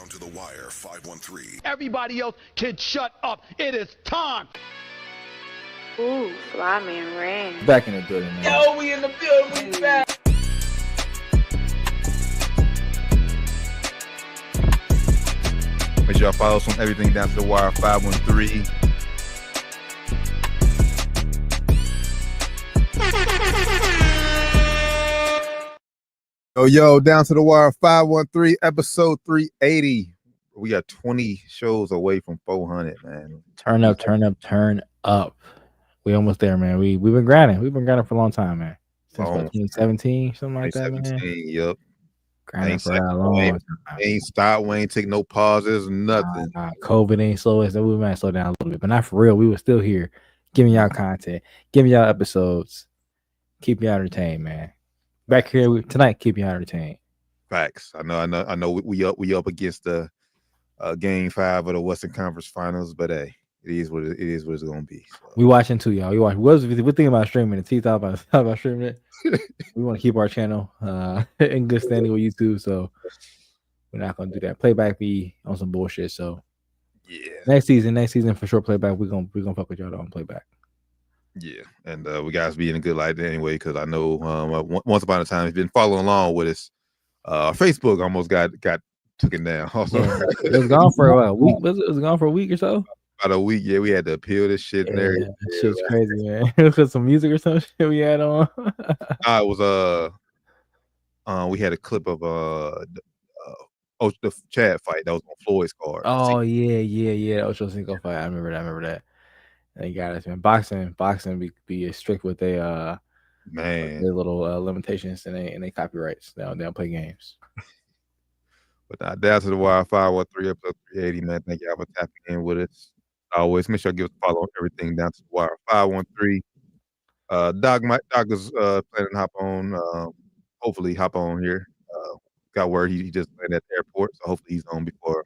Down to the Wire 513. Everybody else can shut up. It is time. Ooh, Fly Man ran. Back in the building, man. Yo, we in the building, we back. Make sure y'all follow us on everything Down to the Wire 513. Yo, Down to the Wire 513, episode 380. We got 20 shows away from 400, man. Turn up, turn up, turn up. We almost there, man. We've been grinding. We've been grinding for a long time, man. Since 2017, something like that, man. 2017, yep. Grinding for that long time. Ain't stop. We ain't take no pauses, nothing. COVID ain't slow us. We might slow down a little bit, but not for real. We were still here, giving y'all content, giving y'all episodes, keeping y'all entertained, man. Back here tonight, keeping y'all entertained. Facts. I know. We up against the game 5 of the Western Conference Finals, but hey, it is what it's gonna be. So. We watching too, y'all. We're thinking about streaming it. T thought about streaming it. We want to keep our channel in good standing with YouTube, so we're not gonna do that. Playback be on some bullshit. So yeah, next season for sure. Playback. We're gonna fuck with y'all on playback. Yeah, and we guys be in a good light anyway, because I know once upon a time, if you've been following along with us, Facebook almost got taken down. Also, it was gone for a week. It was gone for a week or so. About a week, yeah. We had to appeal this shit and everything. That shit's crazy, man. It was some music or some shit we had on. It was we had a clip of the Chad fight that was on Floyd's card. Oh yeah. Ocho Cinco fight. I remember that. They got us, man. Boxing be strict with their their little limitations and they copyrights. They don't play games. But Down to the Wire 513 episode 380, man. Thank y'all for tapping in with us. Always make sure you give us a follow on everything Down to the Wire 513. Doc is planning to hop on. Hopefully hop on here. Got word he just landed at the airport, so hopefully he's on before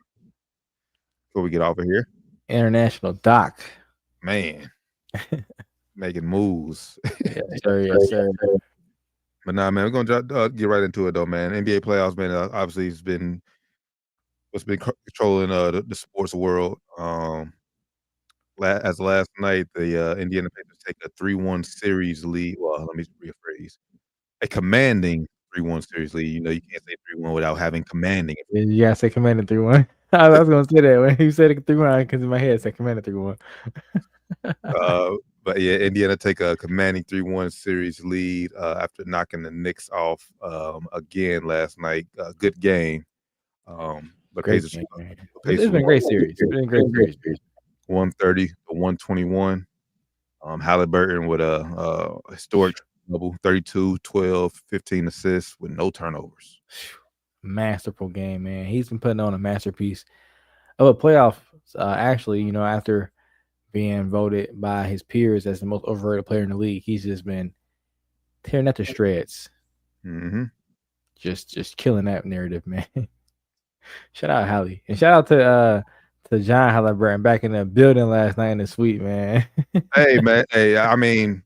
we get off of here. International Doc. Man, making moves. Yes, sir. But nah, man, we're gonna get right into it though, man. NBA playoffs, man. Obviously, it's been what's been controlling the sports world. As last night, the Indiana Pacers take a 3-1 series lead. Well, let me rephrase: a commanding 3-1 series lead. You know, you can't say 3-1 without having commanding. You gotta say commanding 3-1. I was gonna say that when you said it 3-1, because in my head, I said commanding 3-1. But yeah, Indiana take a commanding 3-1 series lead after knocking the Knicks off again last night. Good game. But Pacers, it's been a great series. It's been a great series. 130 to 121. Halliburton with a historic double, 32, 12, 15 assists with no turnovers. Masterful game, man. He's been putting on a masterpiece of a playoff. Actually, you know, after being voted by his peers as the most overrated player in the league, he's just been tearing that to shreds. Mm-hmm. Just killing that narrative, man. Shout out Hallie, and shout out to John Halliburton back in the building last night in the suite, man. Hey, man. Hey, I mean,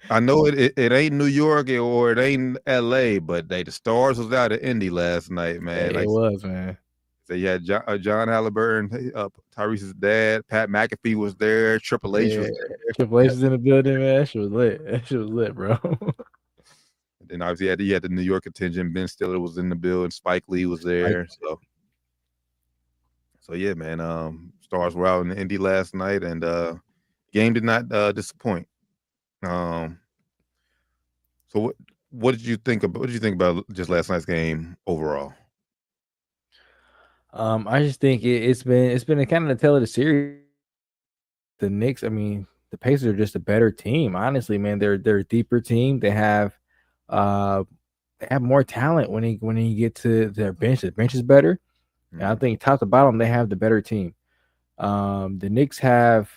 I know it ain't New York or it ain't LA, but the Stars was out of Indy last night, man. It was, man. So yeah, John Halliburton, Tyrese's dad, Pat McAfee was there, Triple H was there. Triple H was in the building, man. That shit was lit, bro. And then obviously you had the New York contingent. Ben Stiller was in the building. Spike Lee was there. So yeah, man. Stars were out in Indy last night, and game did not disappoint. So what did you think about just last night's game overall? I just think it's been a kind of the tale of the series. The Knicks, I mean, the Pacers are just a better team. Honestly, man, they're a deeper team. They have more talent when you get to their bench. The bench is better. And I think top to bottom they have the better team. The Knicks have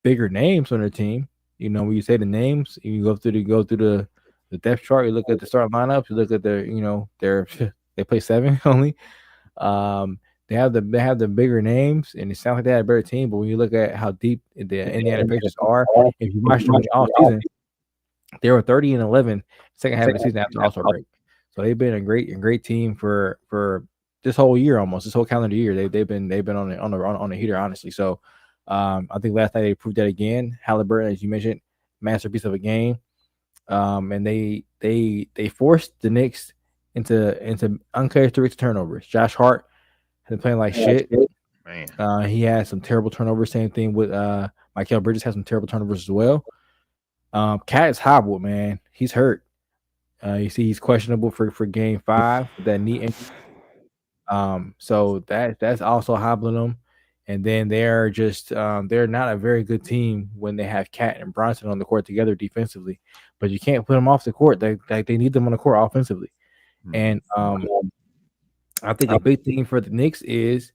bigger names on their team. You know, when you say the names, you go through the depth chart. You look at the starting lineups. You look at they play 7 only. They have the bigger names, and it sounds like they had a better team. But when you look at how deep the Indiana Pacers are, if you watch them all season, they were 30-11 second half of the season after All-Star break. So they've been a great team for this whole year, almost this whole calendar year. They've been on the heater, honestly. So I think last night they proved that again. Halliburton, as you mentioned, masterpiece of a game. And they forced the Knicks into uncharacteristic turnovers. Josh Hart has been playing like shit. Man, He had some terrible turnovers. Same thing with Mikal Bridges has some terrible turnovers as well. Cat is hobbled, man. He's hurt. You see, he's questionable for Game 5 with that knee injury. So that's also hobbling them. And then they're just they're not a very good team when they have Cat and Bronson on the court together defensively. But you can't put them off the court. They need them on the court offensively. And I think a big thing for the Knicks is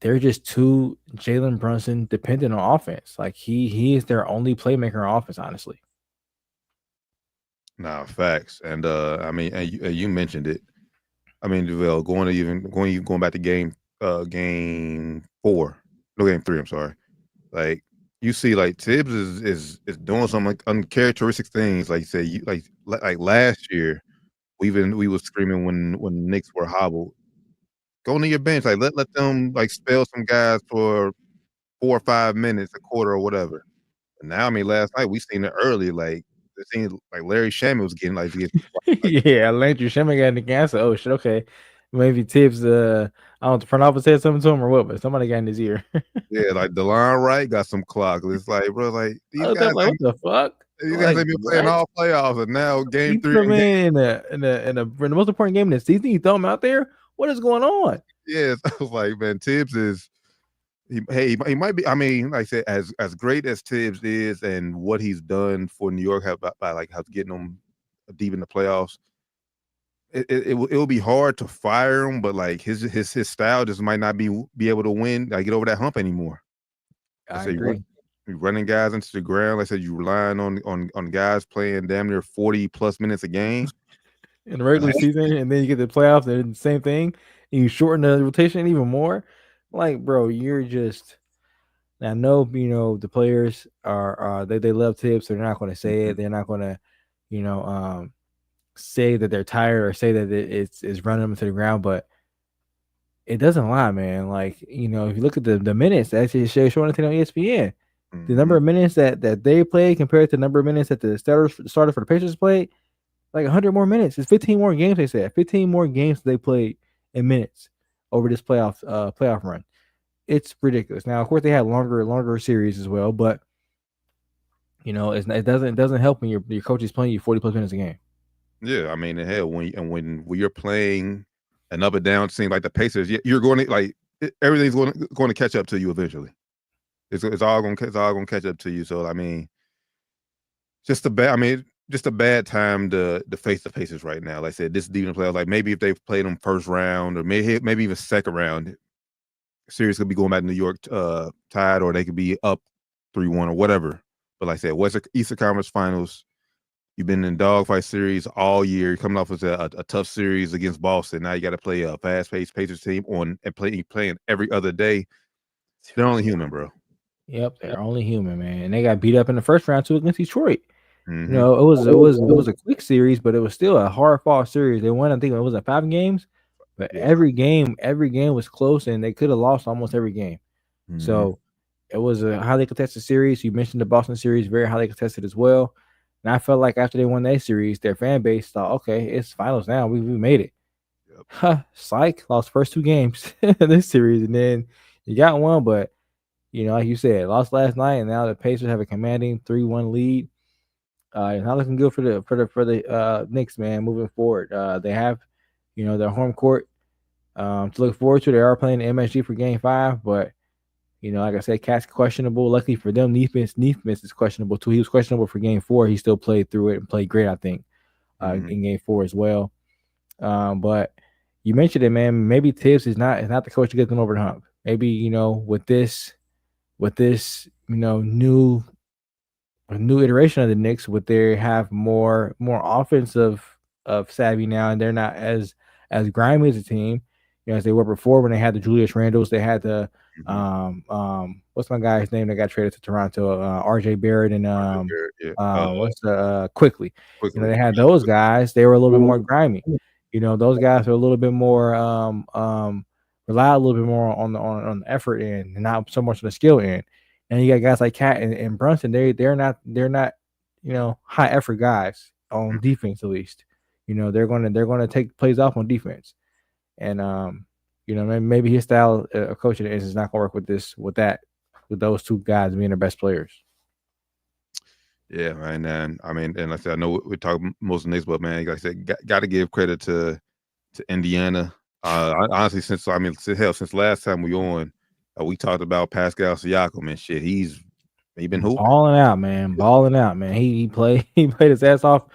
they're just too Jalen Brunson dependent on offense. Like he is their only playmaker on offense, honestly. nah, facts. And I mean, and you mentioned it. I mean, Javale, going back to game 4, no, game 3. I'm sorry. Like you see, like Tibbs is doing some like uncharacteristic things. Like you say, like last year, we was screaming when the Knicks were hobbled. Go to your bench, like let them like spell some guys for 4 or 5 minutes, a quarter or whatever. And now, I mean, last night we seen it early. Like it seemed like Larry Shamet was getting Yeah, Landry Shamet got in the gas. Oh shit, okay. Maybe Tibbs I don't know, the front office said something to him or what, but somebody got in his ear. yeah, like DeLon Wright got some clock. It's like, bro, like these Like, guys, what the fuck? these guys ain't been playing all playoffs, and now game You 3. put him in the most important game in the season. You throw him out there. What is going on? Yes, I was like, man, Tibbs is. He might be. I mean, like I said, as great as Tibbs is, and what he's done for New York by like getting them deep in the playoffs, it will be hard to fire him. But like his style just might not be able to win, like get over that hump anymore. I agree. You're running guys into the ground. Like I said, you relying on guys playing damn near 40+ minutes a game In the regular season, and then you get the playoffs, and the same thing, and you shorten the rotation even more. Like, bro, you're just. I know, the players are they love Tibbs. They're not going to say it. They're not going to, say that they're tired or say that it's running them to the ground. But it doesn't lie, man. Like, if you look at the minutes, actually showing it on ESPN, the number of minutes that they played compared to the number of minutes that the starter for the Pacers played, like 100 more minutes. It's 15 more games. They said 15 more games they played in minutes over this playoff run. It's ridiculous. Now, of course, they had longer series as well, but it doesn't help when your coach is playing you 40+ minutes a game. Yeah, I mean, hell, when you're playing an up and down team like the Pacers, you're going to like everything's going to catch up to you eventually. It's all going to catch up to you. So I mean, just a bad time to face the Pacers right now. Like I said, this deep in the playoffs. Like maybe if they played them first round or maybe even second round. Series could be going back to New York tied, or they could be up 3-1 or whatever. But like I said, Eastern Conference Finals, you've been in dogfight series all year. You're coming off of a tough series against Boston. Now you got to play a fast-paced Pacers team playing every other day. They're only human, bro. Yep, they're only human, man. And they got beat up in the first round too against Detroit. Mm-hmm. It was a quick series, but it was still a hard-fought series. They won, I think it was 5 games. But every game was close, and they could have lost almost every game. Mm-hmm. So it was a highly contested series. You mentioned the Boston series, very highly contested as well. And I felt like after they won that series, their fan base thought, okay, it's finals now. We made it. Yep. Psych, lost first 2 games in this series, and then you got one, but like you said, lost last night, and now the Pacers have a commanding 3-1 lead. It's not looking good for the Knicks, man. Moving forward, they have. Their home court to look forward to. They are playing the MSG for Game 5, but like I said, Cat's questionable. Luckily for them, Neesmith is questionable too. He was questionable for Game 4. He still played through it and played great, I think, in Game 4 as well. But you mentioned it, man. Maybe Tibbs is not the coach to get them over the hump. Maybe with this new iteration of the Knicks, would they have more offensive savvy now, and they're not as grimy as a team, as they were before when they had the Julius Randles. They had the what's my guy's name that got traded to Toronto? RJ Barrett and Quickly. They had those guys. They were a little bit more grimy. Those guys are a little bit more rely a little bit more on the effort end and not so much on the skill end. And you got guys like Cat and Brunson. They're not high effort guys on defense at least. They're gonna take plays off on defense, and maybe his style of coaching is not gonna work with those two guys being their best players. Yeah, man. And I mean, and like I said, I know we talk most of the Knicks, but man, like I said, got to give credit to Indiana. Honestly, since last time we on, we talked about Pascal Siakam and shit. He been hooping. Balling out, man. He played his ass off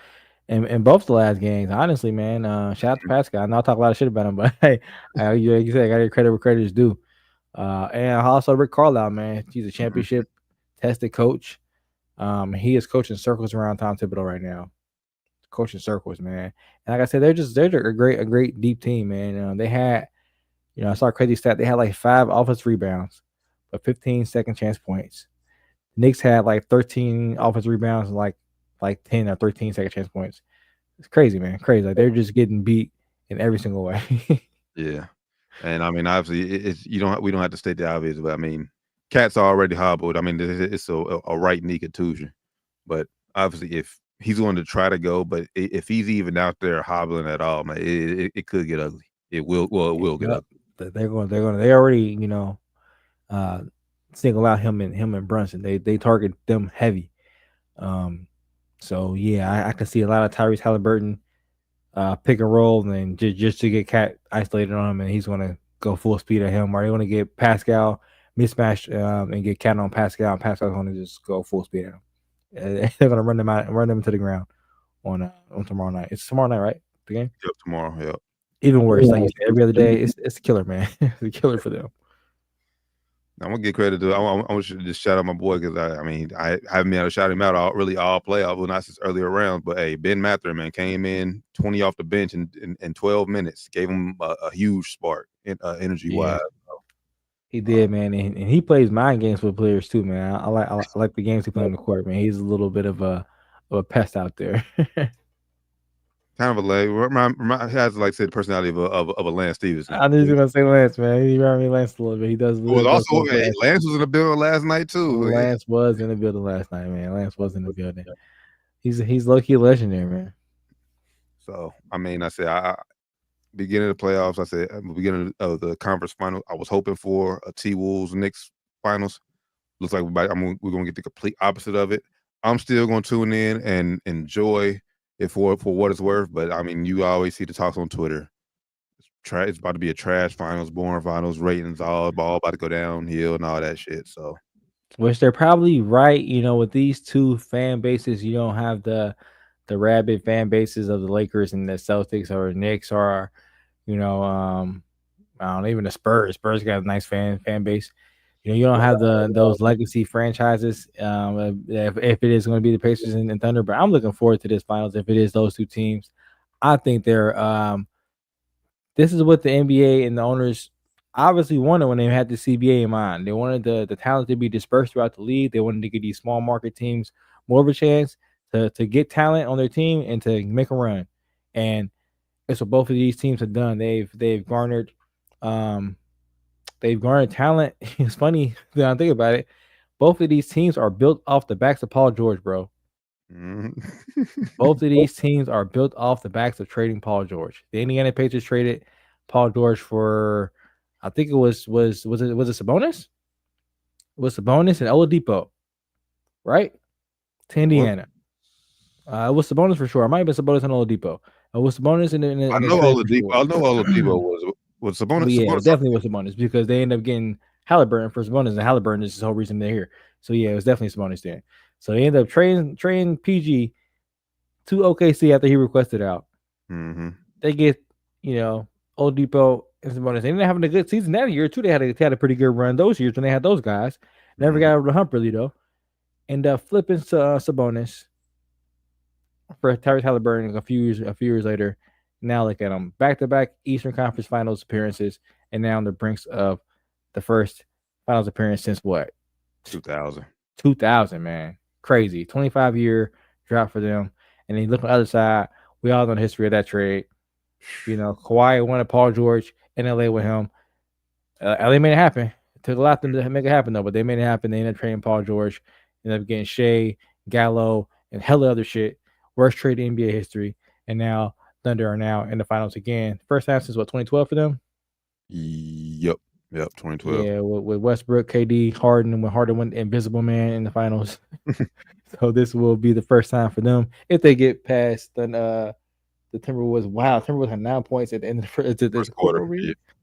in both the last games. Honestly, man. Shout out to Pascal. I know I talk a lot of shit about him, but hey, like you said, I got to give credit where credit is due. And also Rick Carlisle, man. He's a championship tested coach. He is coaching circles around Tom Thibodeau right now. Coaching circles, man. And like I said, they're a great deep team, man. They had, I saw a crazy stat. They had like 5 offensive rebounds, but 15 second chance points. Knicks had like 13 offensive rebounds and like 10 or 13 second chance points. It's crazy, man. Crazy. Like they're just getting beat in every single way. Yeah. And I mean, obviously, we don't have to state the obvious, but I mean, Cat's already hobbled. I mean, it's a right knee contusion, but obviously, if he's going to try to go, but if he's even out there hobbling at all, man, it could get ugly. It will get ugly. They already single out him and Brunson. They target them heavy. So yeah, I can see a lot of Tyrese Halliburton pick and roll, and just to get Cat isolated on him, and he's going to go full speed at him. Or they want to get Pascal mismatched and get Cat on Pascal, and Pascal's going to just go full speed at him. They're going to run them into the ground on tomorrow night. It's tomorrow night, right? The game? Yep, tomorrow. Yep. Even worse, like you said, every other day, it's a killer, man. It's a killer for them. I'm gonna give credit to. I want to just shout out my boy because I haven't been able to shout him out all playoff, well, not since earlier rounds. But hey, Ben Mather, man, came in 20 off the bench in 12 minutes, gave him a huge spark, energy wise. He did, man, and he plays mind games with players too, man. I like the games he plays on the court, man. He's a little bit of a pest out there. Kind of a leg. He has the personality of a Lance Stevenson. I knew you were gonna say Lance, man. He reminded me of Lance a little bit. He does. Lance was in the building last night too. Lance was in the building last night, man. Lance was in the building. He's low key legendary, man. So I mean, I said beginning of the playoffs. I said beginning of the conference final. I was hoping for a T-Wolves Knicks finals. Looks like we're gonna get the complete opposite of it. I'm still gonna tune in and enjoy it for what it's worth, but I mean, you always see the talks on Twitter. It's about to be a trash finals, boring finals, ratings all about to go downhill and all that shit. So, which they're probably right. With these two fan bases, you don't have the rabid fan bases of the Lakers and the Celtics or Knicks or I don't know, even the Spurs. Spurs got a nice fan base. You don't have those legacy franchises. If it is going to be the Pacers and Thunder, but I'm looking forward to this finals. If it is those two teams, I think they're. This is what the NBA and the owners obviously wanted when they had the CBA in mind. They wanted the talent to be dispersed throughout the league. They wanted to give these small market teams more of a chance to get talent on their team and to make a run. And that's what both of these teams have done. They've garnered. They've garnered talent. It's funny when I think about it. Both of these teams are built off the backs of Paul George, bro. Both of these teams are built off the backs of trading Paul George. The Indiana Pacers traded Paul George for, I think it was it Sabonis? It was Sabonis and Oladipo, right? To Indiana. It was Sabonis for sure. It might have been Sabonis and Oladipo. It was Sabonis in I know Oladipo was Sabonis. Yeah, Sabonis definitely was Sabonis because they ended up getting Halliburton for Sabonis, and Halliburton is the whole reason they're here. So yeah, it was definitely Sabonis then. So they ended up trading PG to OKC after he requested out. Mm-hmm. They get Oladipo and Sabonis. They ended up having a good season that year too. They had a pretty good run those years when they had those guys. Never got over the hump really though. End up flipping Sabonis for Tyrese Halliburton a few years later. Now look at them, back-to-back Eastern Conference Finals appearances, and now on the brinks of the first Finals appearance since what? 2000. 2000, man. Crazy. 25-year drop for them. And then you look on the other side, we all know the history of that trade. You know, Kawhi wanted Paul George in LA with him. LA made it happen. It took a lot to make it happen though, but they made it happen. They ended up trading Paul George, ended up getting Shea, Gallo, and hella other shit. Worst trade in NBA history. And now Thunder are now in the finals again. First time since what, 2012 for them? Yep, 2012. Yeah, with Westbrook, KD, Harden, and when Harden went Invisible Man in the finals. So this will be the first time for them if they get past the Timberwolves. Wow, Timberwolves had 9 points at the end of the First quarter.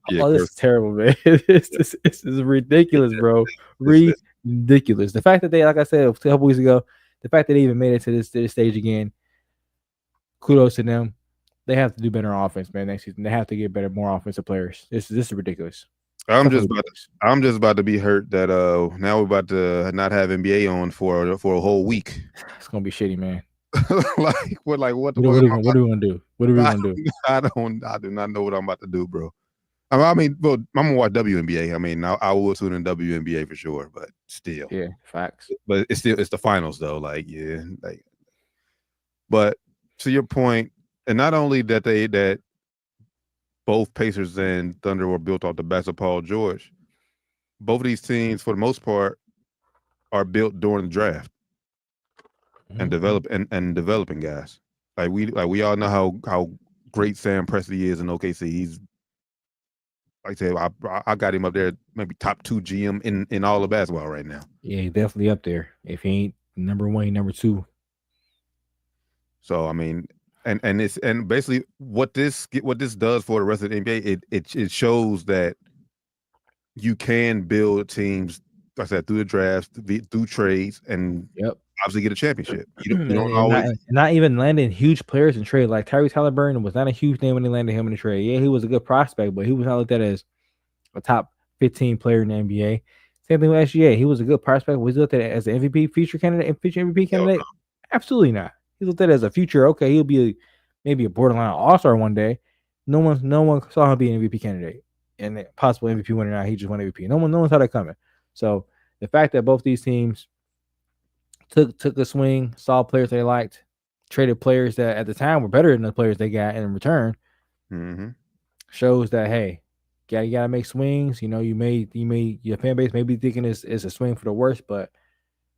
Yeah, Oh, this is terrible, man. This is ridiculous, bro. Ridiculous. The fact that they, like I said a couple weeks ago, the fact that they even made it to this stage again, kudos to them. They have to do better on offense, man. Next season, they have to get more offensive players. This is ridiculous. I'm just about to be hurt that now we're about to not have NBA on for a whole week. It's gonna be shitty, man. what are we gonna do? What are we gonna do? I do not know what I'm about to do, bro. I mean, well, I'm gonna watch WNBA. I mean, I will tune in WNBA for sure, but still, yeah, facts. But it's the finals though. But to your point, and not only that both Pacers and Thunder were built off the backs of Paul George. Both of these teams, for the most part, are built during the draft and developing guys. Like we all know how great Sam Presti is in OKC. He's, like I said, I got him up there, maybe top 2 GM in all of basketball right now. Yeah, he's definitely up there. If he ain't number 1, number 2. So I mean, and basically what this does for the rest of the NBA, it shows that you can build teams, like I said, through the drafts, through trades, and obviously get a championship. You don't always not even landing huge players in trade. Like Tyrese Halliburton was not a huge name when they landed him in the trade. Yeah, he was a good prospect, but he was not looked at as a top 15 player in the NBA. Same thing with SGA. He was a good prospect. Was he looked at as an MVP future MVP candidate? Absolutely not. He looked at it as a future. Okay, he'll be maybe a borderline all-star one day. No one saw him be an MVP candidate and possible MVP winner. Now he just won MVP. No one saw that coming. So the fact that both these teams took a swing, saw players they liked, traded players that at the time were better than the players they got in return, shows that hey, you gotta make swings. You know, you may your fan base may be thinking it's a swing for the worst, but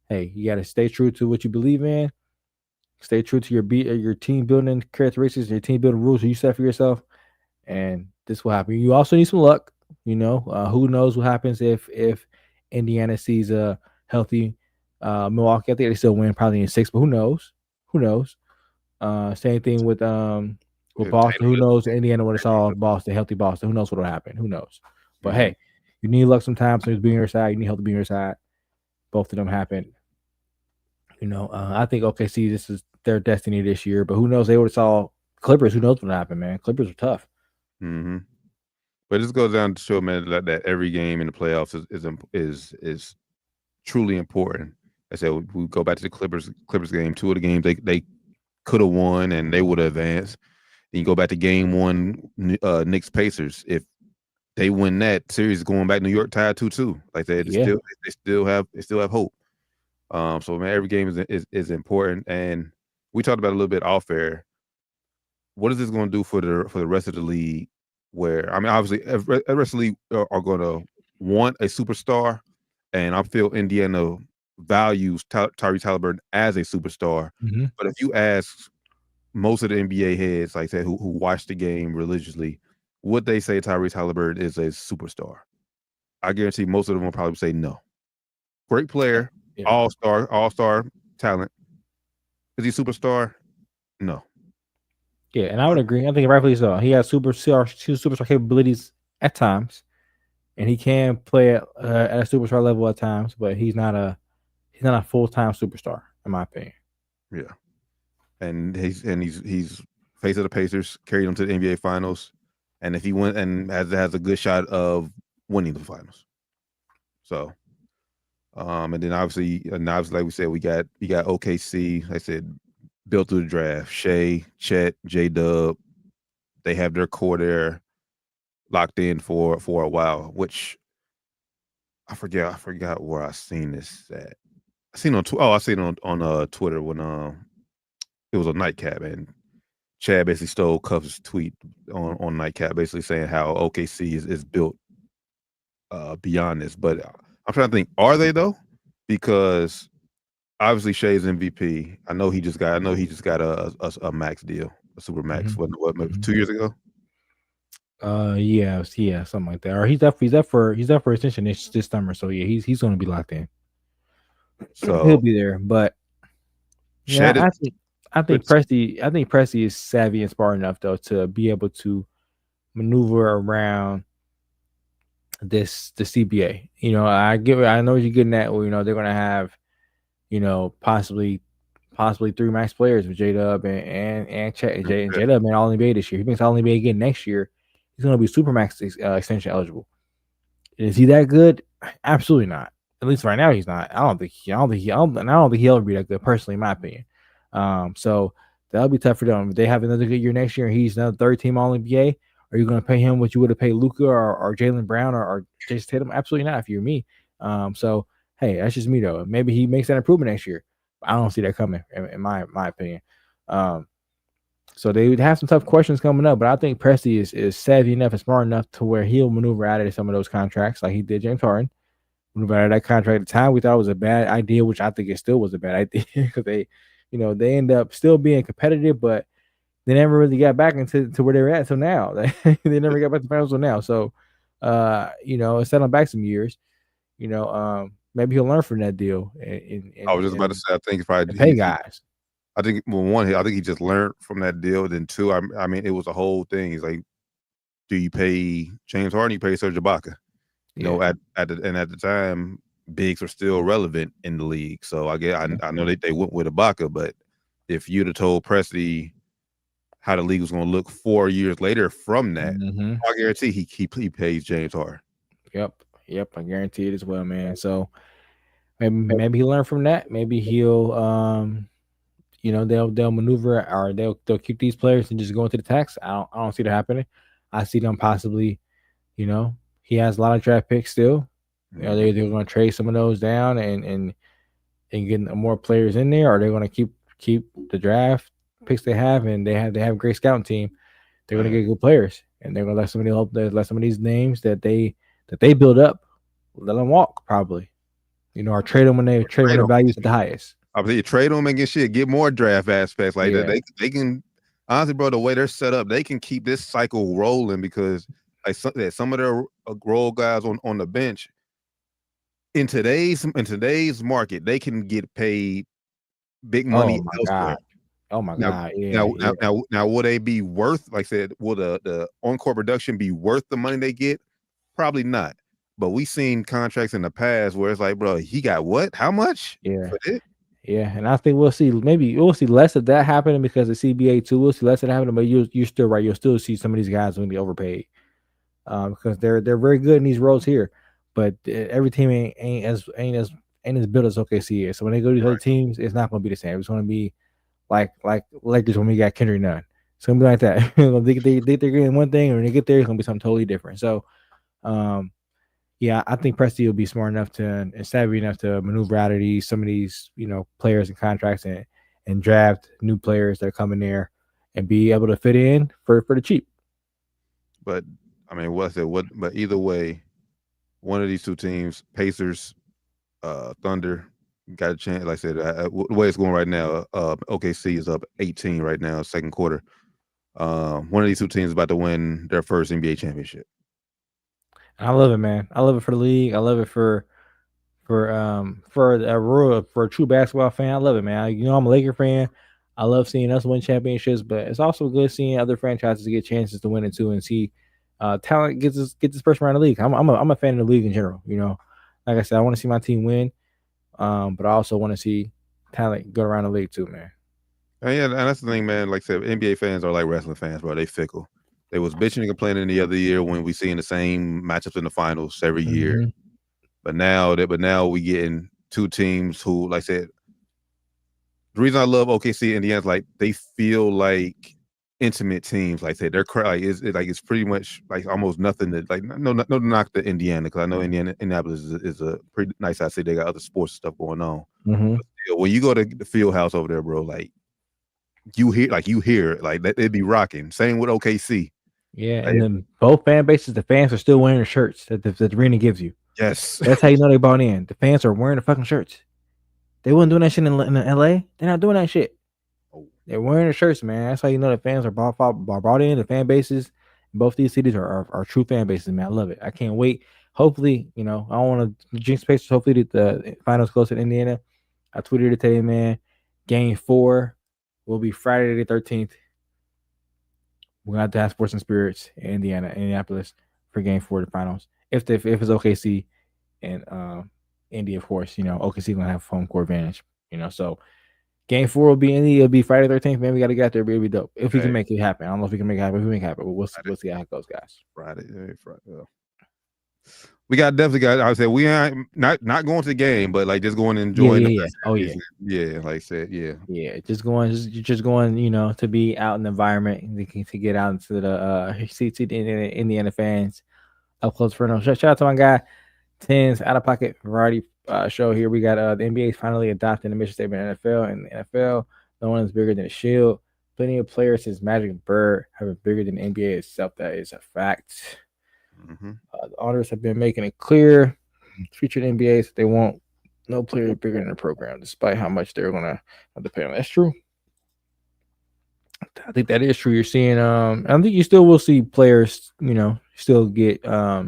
hey, you gotta stay true to what you believe in. Stay true to your team building characteristics, your team building rules you set for yourself, and this will happen. You also need some luck. You know, who knows what happens if Indiana sees a healthy Milwaukee? I think they still win probably in 6, but who knows? Same thing with Boston. Who knows? Indiana would have saw Boston, healthy Boston. Who knows what will happen? Who knows? But hey, you need luck sometimes. So being on your side, you need help to be on your side. Both of them happen. You know, I think OKC, this is their destiny this year. But who knows? They would have saw Clippers. Who knows what happened, man? Clippers are tough. But this goes down to show, man, that every game in the playoffs is truly important. I said we go back to the Clippers game. 2 of the games they could have won and they would have advanced. Then you go back to game 1, Knicks Pacers. If they win that series, going back New York tied 2-2. Like they still have hope. So man, every game is important. And we talked about a little bit off air. What is this going to do for the rest of the league? Where I mean, obviously, the rest of the league are going to want a superstar, and I feel Indiana values Tyrese Halliburton as a superstar. But if you ask most of the NBA heads, like I said, who watch the game religiously, would they say Tyrese Halliburton is a superstar? I guarantee most of them will probably say no. Great player, all-star talent. Is he a superstar? No. Yeah, and I would agree. I think rightfully so. He has superstar capabilities at times, and he can play at a superstar level at times. But he's not a full-time superstar, in my opinion. Yeah, and he's face of the Pacers, carried them to the NBA Finals, and if he went and has a good shot of winning the finals. So, and then obviously, like we said, we got OKC. Like I said, built through the draft. Shea, Chet, J-Dub, they have their core there locked in for a while, which I forgot where I seen this at. I seen it on Twitter when it was a nightcap, and Chad basically stole Cuff's tweet on Nightcap, basically saying how OKC is built beyond this. But I'm trying to think, are they though? Because obviously Shea's MVP. I know he just got a max deal, a super max. What maybe 2 years ago? Yeah, something like that. Or he's up for extension this summer. So yeah, he's going to be locked in. So he'll be there. But yeah, I think Presti is savvy and smart enough though to be able to maneuver around the CBA. You know, I know what you're getting at. Well, you know, they're going to have, you know, possibly 3 max players with J-Dub and Chet. J-Dub made All NBA this year. He makes All NBA again next year. He's going to be super max extension eligible. Is he that good? Absolutely not. At least right now he's not. I don't think he'll ever be that good, personally, in my opinion. So that'll be tough for them. If they have another good year next year and he's another 3rd team All NBA, are you going to pay him what you would have paid Luka or Jaylen Brown or Jason Tatum? Absolutely not. If you're me. So hey, that's just me though. Maybe he makes that improvement next year. I don't see that coming, in my opinion. So they would have some tough questions coming up, but I think Presti is savvy enough and smart enough to where he'll maneuver out of some of those contracts, like he did James Harden. Maneuver out of that contract at the time we thought it was a bad idea, which I think it still was a bad idea because they end up still being competitive, but they never really got back into where they were at. So now they never got back to the finals. So now, it's set on back some years. Maybe he'll learn from that deal. I was just about to say, I think if I pay guys. I think one, I think he just learned from that deal. Then 2, I mean, it was a whole thing. He's like, do you pay James Harden? You pay Serge Ibaka? You know, at the time, bigs were still relevant in the league. So I know they went with Ibaka, but if you'd have told Presti how the league was going to look 4 years later from that, I guarantee he pays James Harden. Yep, I guarantee it as well, man. So maybe he'll learn from that. Maybe he'll they'll maneuver or they'll keep these players and just go into the tax. I don't see that happening. I see them possibly, he has a lot of draft picks still. They're going to trade some of those down and get more players in there, or they're going to keep the draft picks they have, and they have a great scouting team. They're going to get good players, and they're going to let some of these names that they build up, let them walk probably, or trade them when their values at the highest. I mean, trade them and get more draft aspects like that. They can honestly, bro, the way they're set up, they can keep this cycle rolling because like some of their role guys on the bench in today's market, they can get paid big money elsewhere. Oh my God! Yeah. Now, will they be worth? Like I said, will the on-court production be worth the money they get? Probably not. But we've seen contracts in the past where it's like, bro, he got what? How much? Yeah. Yeah, and I think we'll see less of that happening because of CBA too. We'll see less of that happening, but you're still right. You'll still see some of these guys going to be overpaid because they're very good in these roles here. But every team ain't as built as OKC is. So when they go to these other teams, it's not going to be the same. It's going to be like Lakers when we got Kendrick Nunn. It's going to be like that. they're getting one thing, and when they get there, it's going to be something totally different. So, yeah, I think Presti will be smart enough and savvy enough to maneuver out of some of these, players and contracts and draft new players that are coming there and be able to fit in for the cheap. But I mean, but either way, one of these two teams, Pacers, Thunder, got a chance. Like I said, the way it's going right now, OKC is up 18 right now, second quarter. One of these two teams is about to win their first NBA championship. I love it, man. I love it for the league. I love it for a true basketball fan. I love it, man. I'm a Laker fan. I love seeing us win championships, but it's also good seeing other franchises get chances to win it too, and see talent get this person around the league. I'm a fan of the league in general. Like I said, I want to see my team win, but I also want to see talent go around the league too, man. And yeah, and that's the thing, man. Like I said, NBA fans are like wrestling fans, bro. They fickle. They was bitching and complaining the other year when we seeing the same matchups in the finals every year. But now we getting two teams who, like I said, the reason I love OKC Indiana is like they feel like intimate teams. Like I said, they're it's pretty much like almost nothing that like no knock to Indiana because I know Indianapolis is a pretty nice. I say they got other sports stuff going on. But still, when you go to the field house over there, bro, like you hear it, like it'd be rocking. Same with OKC. Yeah, Like, and then both fan bases, the fans are still wearing the shirts that the arena gives you. yes. That's how you know they bought in. The fans are wearing the fucking shirts. They wasn't doing that shit in LA. They're not doing that shit. They're wearing the shirts, man. That's how you know the fans are brought in. The fan bases in both these cities are true fan bases, man. I love it. I can't wait. Hopefully, I don't want to jinx Pacers. Hopefully, the finals close in Indiana. I tweeted it today, man. Game 4 will be Friday the 13th. We're gonna have to have Sports and Spirits in Indianapolis for Game 4 of the finals. If it's OKC and Indy, of course, OKC gonna have home court advantage. So Game 4 will be Indy. It'll be Friday 13th. Man, we gotta get out there. It'll be dope if we can make it happen. I don't know if we can make it happen. If we make it happen, we'll see how it goes, guys. Friday. We definitely got. I said we ain't not going to the game, but like just going and enjoying. Yeah. Oh yeah. Yeah. Like I said, yeah. Yeah, just going, to be out in the environment, to get out into the see the Indiana fans up close for no. Shout out to my guy, Tens Out of Pocket Variety show here. We got the NBA finally adopting the mission statement of NFL, and the NFL, no one is bigger than the Shield. Plenty of players since Magic and Bird have been bigger than the NBA itself. That is a fact. Mm-hmm. The owners have been making it clear, future NBAs, that they want no player bigger than the program, despite how much they're gonna have to pay them. That's true. I think that is true. You're seeing, I think you still will see players, still get. I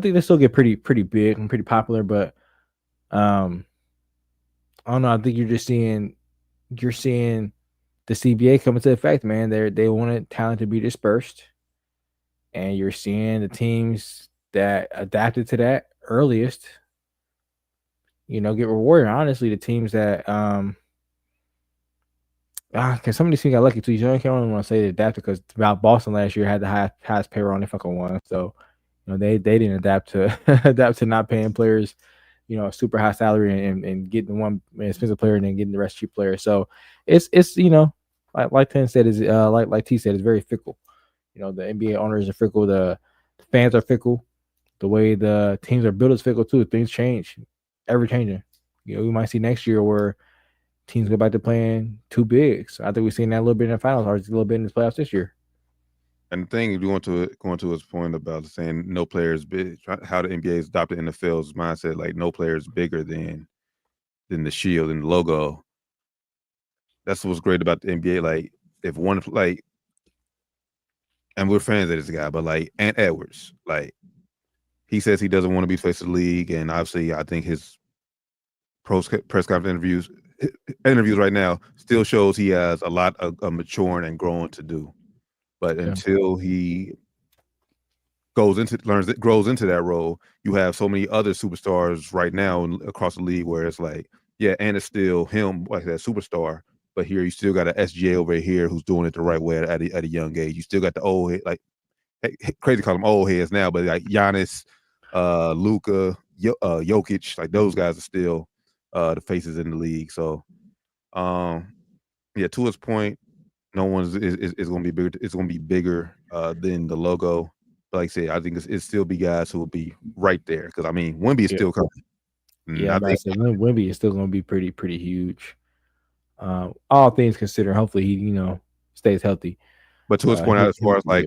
think they still get pretty big and pretty popular, but I don't know. I think you're seeing the CBA coming to effect, man. They wanted talent to be dispersed, and you're seeing the teams that adapted to that earliest, get rewarded. Honestly, the teams that because some of these teams got lucky too. You don't want to say they adapted because Boston last year had the highest payroll on the fucking one, so they didn't adapt to not paying players, a super high salary and getting one expensive player and then getting the rest cheap players. So it's like Ten said, is like T said, it's very fickle. The NBA owners are fickle, the fans are fickle, the way the teams are built is fickle too. Things change, ever changing. We might see next year where teams go back to playing too big. So I think we've seen that a little bit in the finals, or a little bit in the playoffs this year. And the thing, going to his point about saying no players big, how the NBA has adopted NFL's mindset, like no players bigger than the shield and the logo. That's what's great about the NBA. Like if one and we're fans of this guy, but like Ant Edwards, like he says he doesn't want to be face of the league, and obviously I think his press conference interviews right now still shows he has a lot of maturing and growing to do. But until he grows into that role, you have so many other superstars right now across the league where it's like, yeah, and it's still him, like that superstar. But here you still got an SGA over here who's doing it the right way at a young age. You still got the old head, like crazy to call them old heads now, but like Giannis, Luka, Jokic, like those guys are still the faces in the league. So, to his point, no one is going to be bigger. It's going to be bigger than the logo. But like I said, I think it's still be guys who will be right there because I mean Wemby is still coming. Yeah, I think Wemby is still going to be pretty huge. All things considered, hopefully he stays healthy. But to his point, as far as like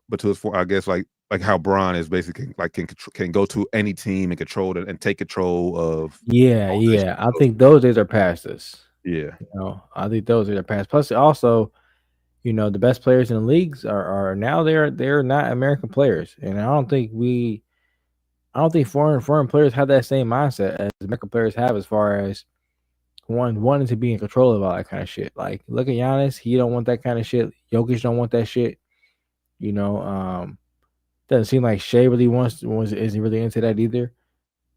but to his point, I guess like how Bron is basically like can go to any team and control it and take control of. Yeah. I think those days are past us. Yeah, I think those days are past. Plus, also, the best players in the leagues are now they're not American players, and I don't think foreign players have that same mindset as American players have as far as wanting to be in control of all that kind of shit. Like, look at Giannis, he don't want that kind of shit. Jokic don't want that shit. Doesn't seem like Shea really isn't really into that either.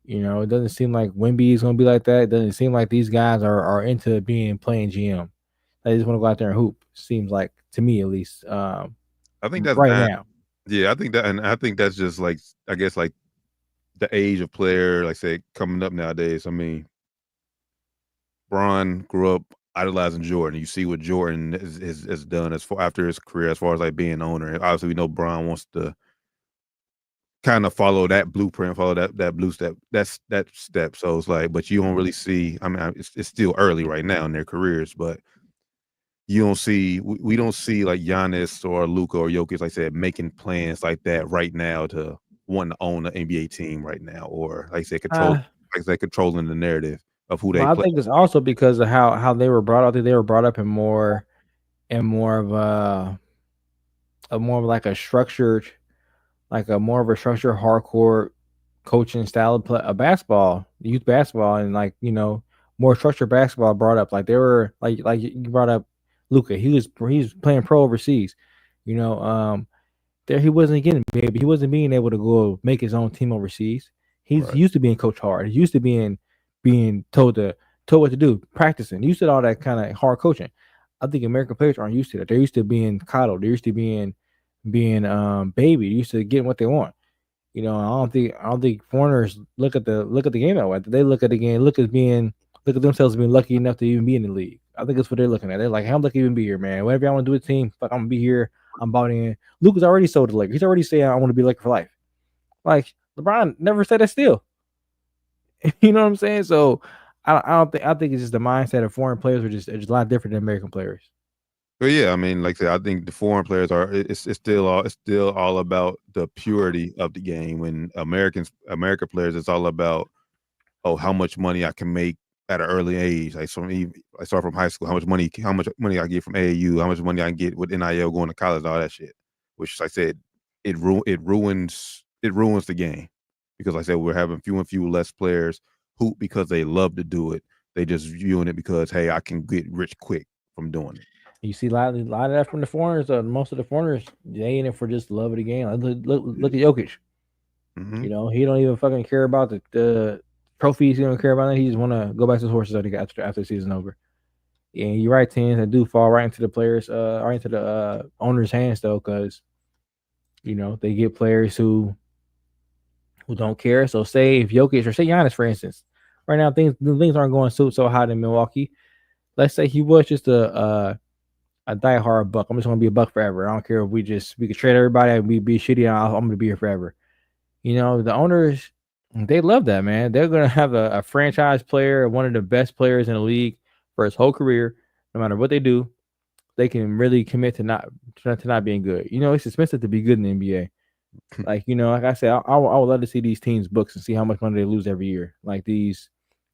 It doesn't seem like Wemby is gonna be like that. It doesn't seem like these guys are into playing GM. They just want to go out there and hoop. Seems like, to me at least. I think that's right now. Yeah, I think that, and I think that's just like, I guess, like the age of player, like say coming up nowadays. I mean, Bron grew up idolizing Jordan. You see what Jordan has done after his career, as far as like being owner. And obviously, we know Bron wants to kind of follow that blueprint, follow that blue step. That's that step. So it's like, but you don't really see. I mean, it's still early right now in their careers, but you don't see we don't see like Giannis or Luka or Jokic, like I said, making plans like that right now to want to own an NBA team right now, or like I said, controlling the narrative of who they Well, I play. think it's also because of how they were brought up. I think they were brought up in more of more of like a structured, like a more of a structured hardcore coaching style of, basketball, youth basketball, and like more structured basketball brought up. Like they were like you brought up Luca. He was playing pro overseas. You know, there he wasn't getting maybe he wasn't being able to go make his own team overseas. He's Right. used to being coached hard. He used to being told what to do, practicing. He used to all that kind of hard coaching. I think American players aren't used to that. They're used to being coddled. They're used to being baby. They're used to getting what they want. I don't think foreigners look at the game that way. They look at the game, look at themselves as being lucky enough to even be in the league. I think that's what they're looking at. They're like, "Hey, I'm lucky to even be here, man. Whatever I want to do with the team, fuck, I'm gonna be here. I'm bought in." Luka's already sold the Lakers. He's already saying, "I want to be Laker for life." Like LeBron never said that still. You know what I'm saying? So I think it's just the mindset of foreign players are just a lot different than American players. But yeah, I mean, like I said, I think the foreign players are it's still all about the purity of the game. When American players, it's all about how much money I can make at an early age. Like I start from high school, how much money I get from AAU, how much money I can get with NIL going to college, all that shit. Which like I said, it ruins the game because like I said, we're having few and few less players hoop because they love to do it. They just viewing it because hey, I can get rich quick from doing it. You see a lot of that from the foreigners. Most of the foreigners, they in it for just the love of the game. Like, look at Jokic. Mm-hmm. He don't even fucking care about the trophies. He don't care about that. He just want to go back to his horses after the season over. And you're right, teams that do fall right into the players, right into the owners' hands though, because they get players who don't care. So say if Jokic or say Giannis, for instance, right now things aren't going so hot in Milwaukee. Let's say he was just a diehard Buck. I'm just gonna be a Buck forever. I don't care if we could trade everybody and we be shitty. I'm gonna be here forever. The owners, they love that, man. They're gonna have a franchise player, one of the best players in the league for his whole career. No matter what they do, they can really commit to not being good. It's expensive to be good in the NBA. Like I said, I would love to see these teams' books and see how much money they lose every year. Like these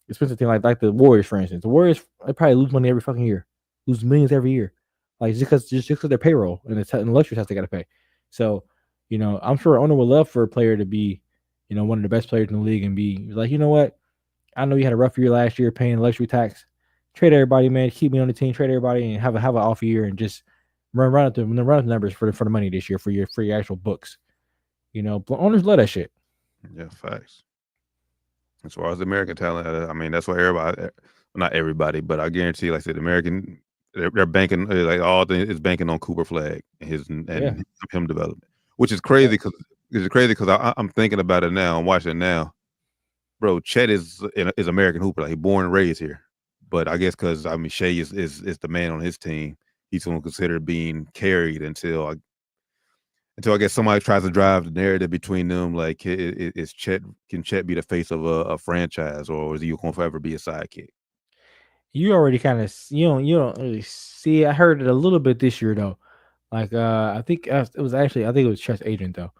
expensive things, like the Warriors, for instance. The Warriors, they probably lose money every fucking year, lose millions every year, like just because their payroll and the luxury tax they got to pay. So, I'm sure owner would love for a player to be, one of the best players in the league and be like, you know what, I know you had a rough year last year paying luxury tax. Trade everybody, man. Keep me on the team. Trade everybody and have an off year and just run up the numbers for the money this year for your actual books. Owners love that shit. Yeah, facts. As far as the American talent, I mean, that's what everybody, not everybody, but I guarantee, like I said, they're banking, like all things is banking on Cooper Flag and him development, which is crazy because I'm thinking about it now. I'm watching it now, bro. Chet is American hooper, like born and raised here, but I guess because I mean Shea is the man on his team. He's going to consider being carried until I guess somebody tries to drive the narrative between them. Like, is Chet can Chet be the face of a franchise, or is he going to forever be a sidekick? You already kind of you don't really see. I heard it a little bit this year though. Like I think it was Chet's agent though.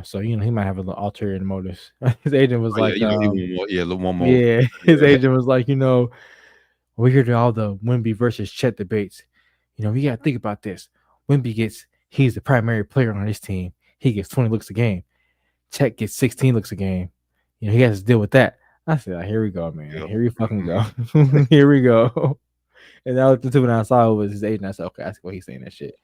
So he might have a little ulterior motives. His agent was Oh, yeah, like, one more. yeah, his agent was like, we're here to all the Wemby versus Chet debates. We got to think about this. He's the primary player on his team. He gets 20 looks a game. Chet gets 16 looks a game. He has to deal with that. I said, here we go, man. Yep. Here we fucking go. Here we go. And I looked into when I saw it was his agent. I said, okay, I see why he's saying that shit.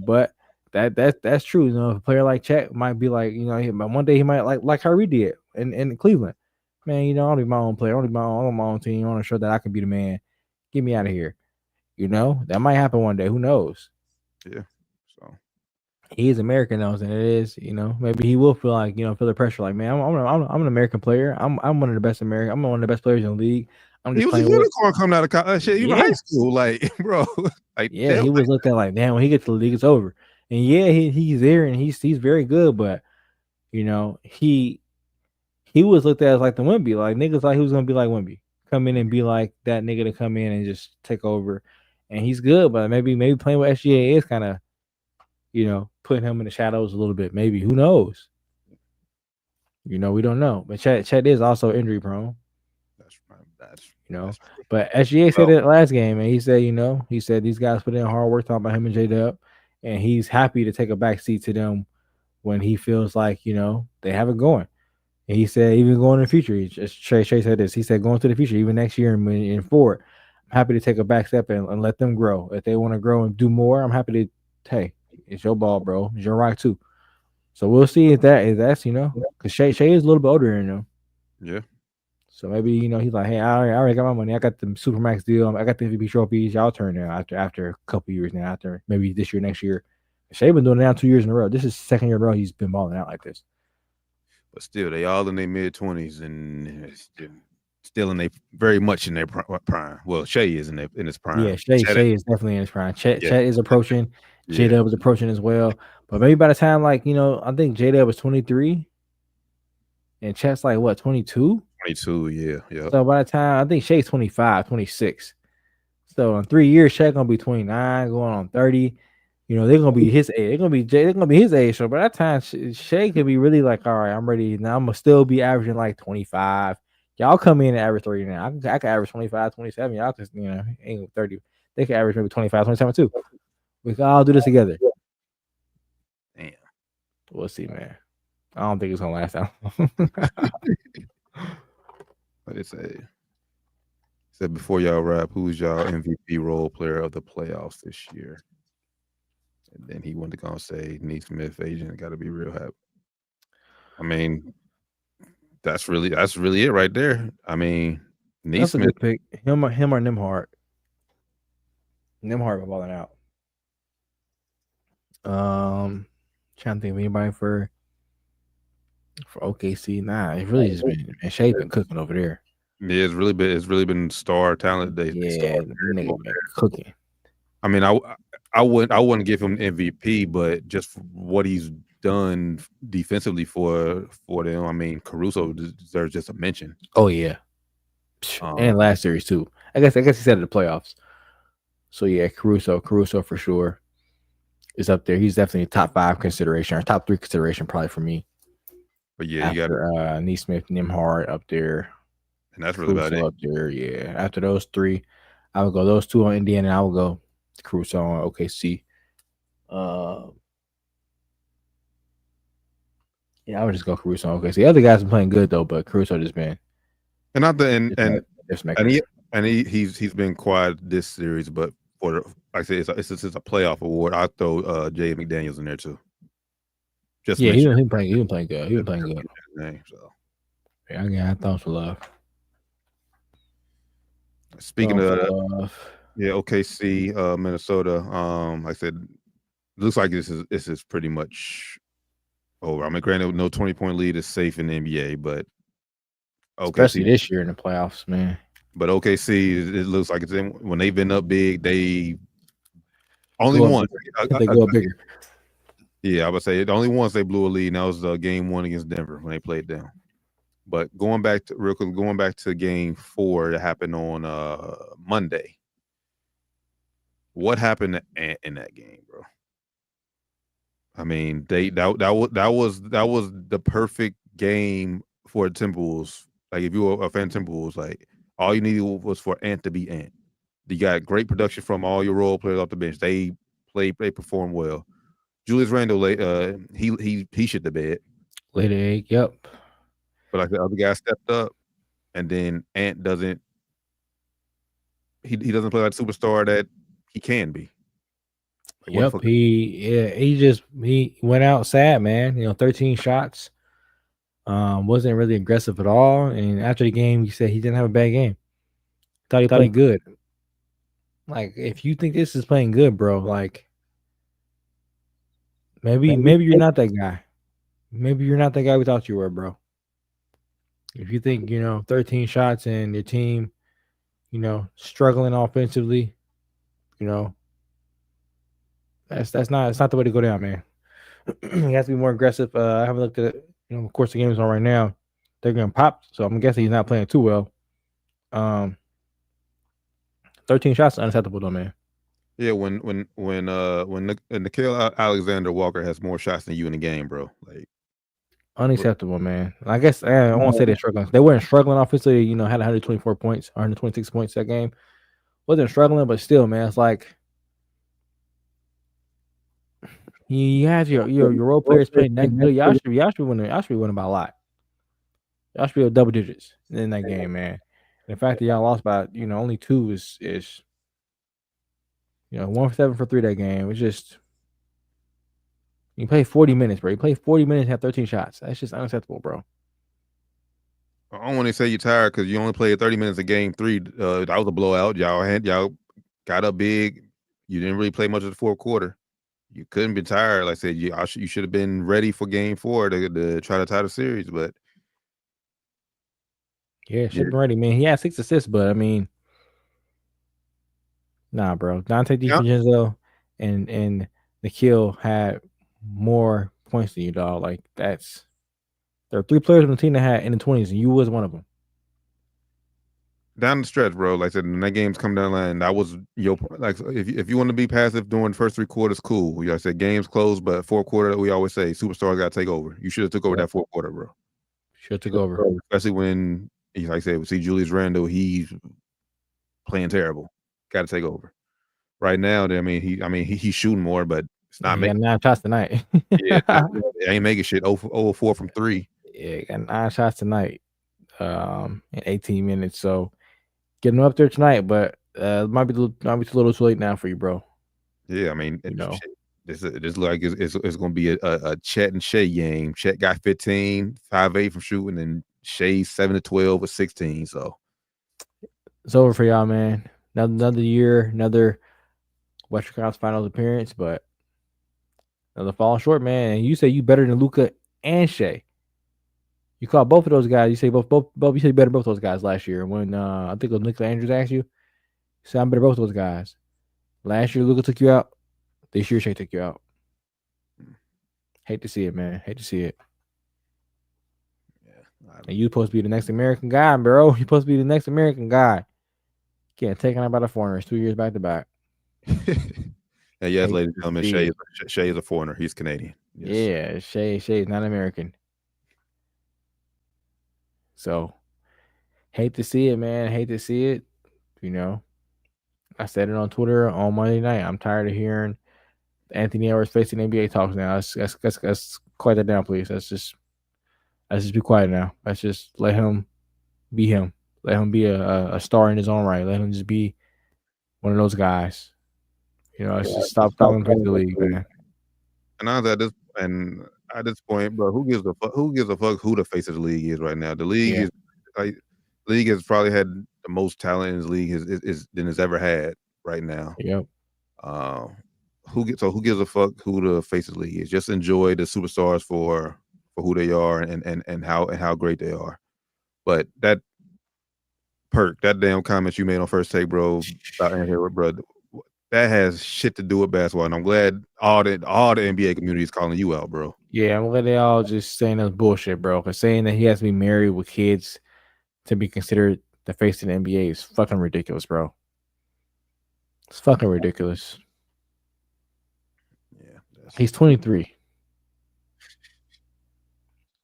But that's true. If a player like Chet might be like, but one day he might like Kyrie did in Cleveland. Man, I don't need my own player. I don't need my own team. I want to show that I can be the man. Get me out of here. That might happen one day. Who knows? Yeah. So he is American though, and it is. Maybe he will feel like feel the pressure. Like, man, I'm an American player. I'm one of the best American. I'm one of the best players in the league. I'm just he was a unicorn coming out of college. Shit, even high school, like, bro. Like, yeah, he was looked at like, damn. When he gets to the league, it's over. And yeah, he's there and he's very good, but he was looked at as like the Wemby. Like niggas like he was gonna be like Wemby, come in and be like that nigga to come in and just take over. and he's good, but maybe playing with SGA is kind of, putting him in the shadows a little bit. Maybe, who knows? We don't know. But Chet is also injury prone. That's right. That's But SGA said it last game, and he said these guys put in hard work, talking about him and J-Dub, and he's happy to take a back seat to them when he feels like they have it going. And he said even going in the future, Trey said this. He said going to the future, even next year and forward, I'm happy to take a back step and let them grow. If they want to grow and do more, I'm happy to. Hey, it's your ball, bro. It's your right too. So we'll see if that's because Shea is a little bit older than them. Yeah. So maybe he's like, hey, I already got my money. I got the Supermax deal. I got the MVP trophies. Y'all turn now after a couple years now. After maybe this year, next year. Shea been doing it now 2 years in a row. This is the second year in a row he's been balling out like this. But still, they all in their mid-20s and still very much in their prime. Well, Shea is in his prime. Yeah, Shea is definitely in his prime. Chet is approaching. J-Dub is approaching as well. But maybe by the time, I think J-Dub was 23 and Chet's like, what, 22? 22, yeah. So by the time, I think Shea's 25, 26. So in 3 years, Shea going to be 29, going on 30. They're going to be his age. They're going to be his age. So by that time, Shea could be really like, all right, I'm ready. Now I'm going to still be averaging like 25. Y'all come in and average 30 now. I can average 25, 27. Y'all just, ain't 30. They can average maybe 25, 27 too. We can all do this together. Damn. We'll see, man. I don't think it's going to last that long. What it said before y'all wrap, who's y'all MVP role player of the playoffs this year? And then he went to go say Neesmith agent got to be real happy. I mean, that's really it right there. I mean, Neesmith. That's a good pick. Him or Nimhart. Nimhart balling out. Trying to think of anybody for OKC. Nah, it's really just been Shea been cooking over there. Yeah, it's really been star talent. Nigga been cooking. I mean, I wouldn't give him MVP, but just what he's done defensively for them. I mean, Caruso deserves just a mention. Oh yeah, and last series too. I guess he said in the playoffs. So yeah, Caruso for sure is up there. He's definitely a top 5 consideration or top 3 consideration probably for me. But yeah, you got Neesmith, Nimhart up there, and that's really Caruso about it. Up there, yeah. After those 3, I would go those 2 on Indiana. And I would go Caruso on OKC. Yeah, I would just go Caruso on OKC. The other guys been playing good though, but Caruso just been he's been quiet this series, but for like I said, it's a playoff award. I throw Jay McDaniels in there too. Just yeah, he been playing good. He been playing good. So Yeah, I thought for love. Speaking of OKC, Minnesota. Like I said, looks like this is pretty much over. I mean, granted, no 20-point lead is safe in the NBA, but OKC, especially this year in the playoffs, man. But OKC, it looks like when they've been up big, they only won. They go bigger. Yeah, I would say the only once they blew a lead, and that was game 1 against Denver when they played them. But going back to game 4 that happened on Monday. What happened in that game, bro? I mean, that was the perfect game for the Timberwolves. Like if you were a fan of Timberwolves, like all you needed was for Ant to be Ant. You got great production from all your role players off the bench. They performed well. Julius Randle, he shit the bed. Laid an egg, yep. But like the other guy stepped up, and then Ant doesn't. He doesn't play like the superstar that he can be. Yep, he went out sad, man. 13 shots. Wasn't really aggressive at all. And after the game, he said he didn't have a bad game. Thought he played good. Like, if you think this is playing good, bro, like maybe you're not that guy. Maybe you're not that guy we thought you were, bro. If you think, 13 shots and your team, struggling offensively, that's not the way to go down, man. He has to be more aggressive. I haven't looked at it. Of course, the game's on right now. They're going to pop, so I'm guessing he's not playing too well. 13 shots is unacceptable, though, man. Yeah, when Nickeil Alexander Walker has more shots than you in the game, bro. Like Unacceptable, man. I guess I won't say they're struggling. They weren't struggling offensively. You know, had 124 points, 126 points that game. Wasn't struggling, but still, man, it's like you have your role players playing that good. Y'all should be winning by a lot. Y'all should be double digits in that game, man. And the fact that y'all lost by only 2 is 1 for 7 for 3 that game. It's just you play 40 minutes, bro. You play 40 minutes and have 13 shots. That's just unacceptable, bro. I don't want to say you're tired because you only played 30 minutes of game 3. That was a blowout. Y'all got up big. You didn't really play much of the fourth quarter. You couldn't be tired. Like I said, you should have been ready for game 4 to try to tie the series. But yeah, should have been ready, man. He had 6 assists, but I mean, nah, bro. Dante DiVincenzo and Nickeil had more points than you, dog. Like there are 3 players on the team that had in the 20s, and you was one of them. Down the stretch, bro. Like I said, when that game's come down the line, that was your like. If you want to be passive during the first 3 quarters, cool. Like I said, games closed, but fourth quarter, we always say superstars got to take over. You should have took over that fourth quarter, bro. Should have took over, especially when, like I said, we see Julius Randle. He's playing terrible. Got to take over. Right now, he's shooting more, but it's not making 9 shots tonight. Yeah, it ain't making shit. 0 4 from 3. Yeah, got 9 shots tonight, in 18 minutes. So getting up there tonight, but it might be too little too late now for you, bro. Yeah, I mean, this like it's going to be a Chet and Shea game. Chet got 15, 5-8 from shooting, and Shea 7-12 with 16. So it's over for y'all, man. Another year, another Western Conference Finals appearance, but another falling short, man. And you say you better than Luka and Shea. You call both of those guys. You say both. You say better than both those guys last year. When I think it was Nicola Andrews asked you, say I'm better than both those guys. Last year Luka took you out. This year Shea took you out. Hate to see it, man. Hate to see it. Yeah, and you supposed to be the next American guy, bro. You supposed to be the next American guy. Getting taken out by the foreigners 2 years back to back. And yes, ladies and gentlemen, Shea is a foreigner. He's Canadian. Yes. Yeah, Shea is not American. So, hate to see it, man. Hate to see it. I said it on Twitter on Monday night. I'm tired of hearing Anthony Edwards facing NBA talks now. Let's quiet that down, please. Let's just be quiet now. Let's just let him be him. Let him be a star in his own right. Let him just be one of those guys. Let's just stop talking about the league, man. And at this point, bro, who gives a fuck? Who gives a fuck who the face of the league is right now? The league league has probably had the most talent in his league than it's ever had right now. Yep. Who gives a fuck who the face of the league is? Just enjoy the superstars for who they are and how great they are. But that damn comment you made on First Take, bro, about Aaron, bro, that has shit to do with basketball, and I'm glad all the NBA community is calling you out, bro. Yeah, I'm glad they all just saying that's bullshit, bro. Because saying that he has to be married with kids to be considered the face of the NBA is fucking ridiculous, bro. It's fucking ridiculous. Yeah, he's 23.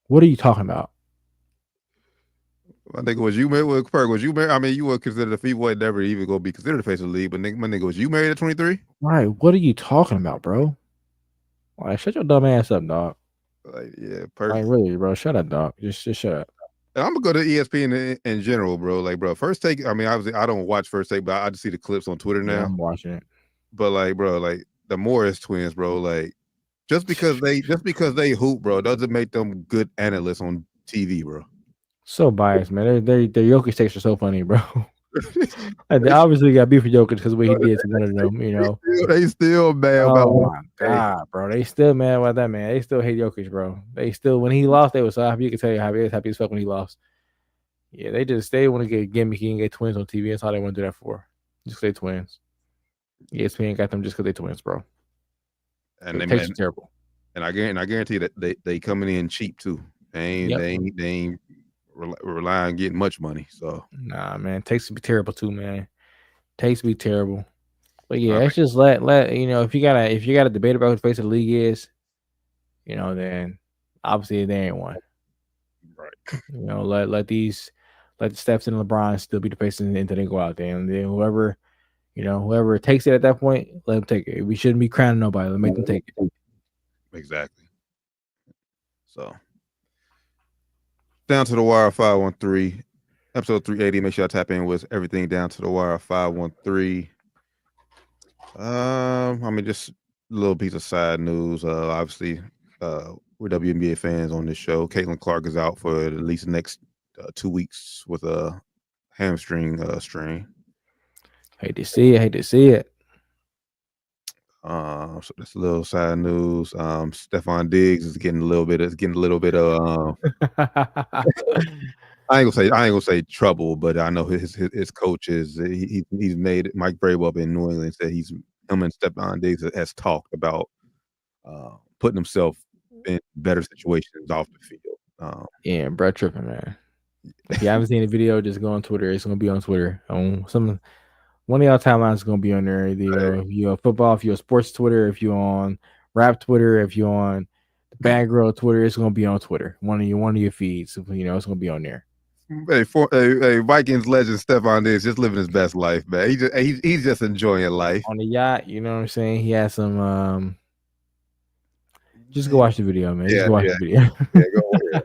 What are you talking about? I think it was you married with Perk. Was you married? I mean, you were considered if he wasn't never even gonna be considered the face of the league. But my nigga, was you married at 23? Right. What are you talking about, bro? Like, shut your dumb ass up, dog. Like, yeah, Perk. Like, really, bro. Shut up, dog. Just shut up. And I'm gonna go to ESPN in general, bro. Like, bro, First Take. I mean, obviously, I don't watch First Take, but I just see the clips on Twitter now. Yeah, I'm watching it. But like, bro, like the Morris twins, bro. Like, just because they hoop, bro, doesn't make them good analysts on TV, bro. So biased, man. Their Jokic takes are so funny, bro. They obviously got beef with Jokic because what he did to one of them, They still mad about. Oh my god, bro. They still mad about that, man. They still hate Jokic, bro. They still, when he lost, they was so happy. You can tell you how happy as fuck when he lost. Yeah, they want to get gimmicky and get twins on TV. That's all they want to do that for. Just because they twins. ESPN got them just because they twins, bro. And they taste terrible. And I guarantee that they coming in cheap too. They ain't rely on getting much money. So nah, man, takes to be terrible too, man. Takes to be terrible. But yeah, it's just let if you got a debate about who the face of the league is, then obviously they ain't one. Right. Let the Stephs and LeBron still be the face until they go out there, and then whoever takes it at that point, let them take it. We shouldn't be crowning nobody. Let make them take it. Exactly. So, down to the wire 513, episode 380. Make sure I tap in with everything down to the wire 513. Just a little piece of side news. Obviously, we're WNBA fans on this show. Caitlin Clark is out for at least the next 2 weeks with a hamstring strain. Hate to see it. So that's a little side news. Stephon Diggs is getting a little bit of I ain't gonna say trouble, but I know his coaches. He's made Mike Vrabel up in New England said him and Stephon Diggs has talked about putting himself in better situations off the field. Yeah, Brett tripping, man. If you haven't seen the video, just go on Twitter. It's gonna be on Twitter. One of y'all timelines is gonna be on there. If you're football, if you're sports Twitter, if you're on rap Twitter, if you're on the Bad Girl Twitter, it's gonna be on Twitter. One of your feeds. It's gonna be on there. Hey, Vikings legend Stephon Diggs just living his best life, man. He's just enjoying life on the yacht. You know what I'm saying? He has some. Just go watch the video, man. Just go watch the video. Yeah, go ahead.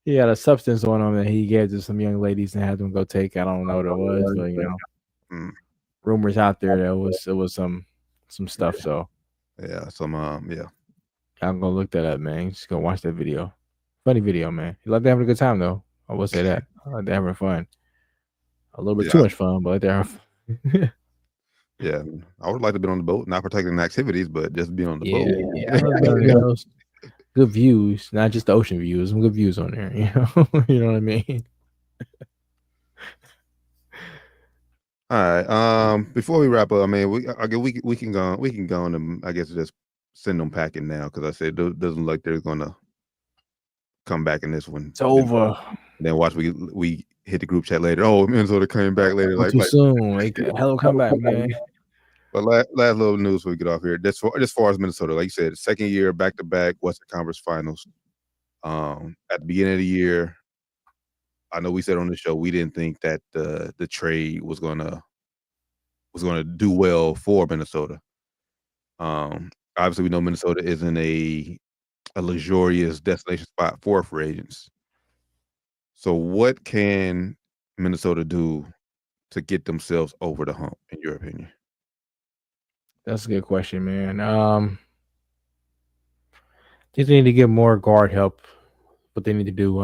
He had a substance on him that he gave to some young ladies and had them go take. I don't know what it was, but rumors out there that it was some stuff. So yeah, I'm gonna look that up, man. Just go watch that video. Funny video, man. You like they're having a good time though. I will say that. I like they're having fun. A little bit too much fun, but they're having yeah, I would like to be on the boat, not protecting the activities, but just being on the boat. Yeah. Good views, not just the ocean views. Some good views on there, you know what I mean. All right. Before we wrap up, I mean, we can go and I guess just send them packing now because I said it doesn't look like they're gonna come back in this one. It's over. Then watch we hit the group chat later. Oh, Minnesota came back later. Too soon. Hello, come back, man. But last little news before we get off here. As far as Minnesota, like you said, second year back-to-back Western Conference Finals. At the beginning of the year, I know we said on the show we didn't think that the trade was gonna do well for Minnesota. Obviously, we know Minnesota isn't a luxurious destination spot for free agents. So, what can Minnesota do to get themselves over the hump, in your opinion? That's a good question, man. They need to get more guard help. What they need to do,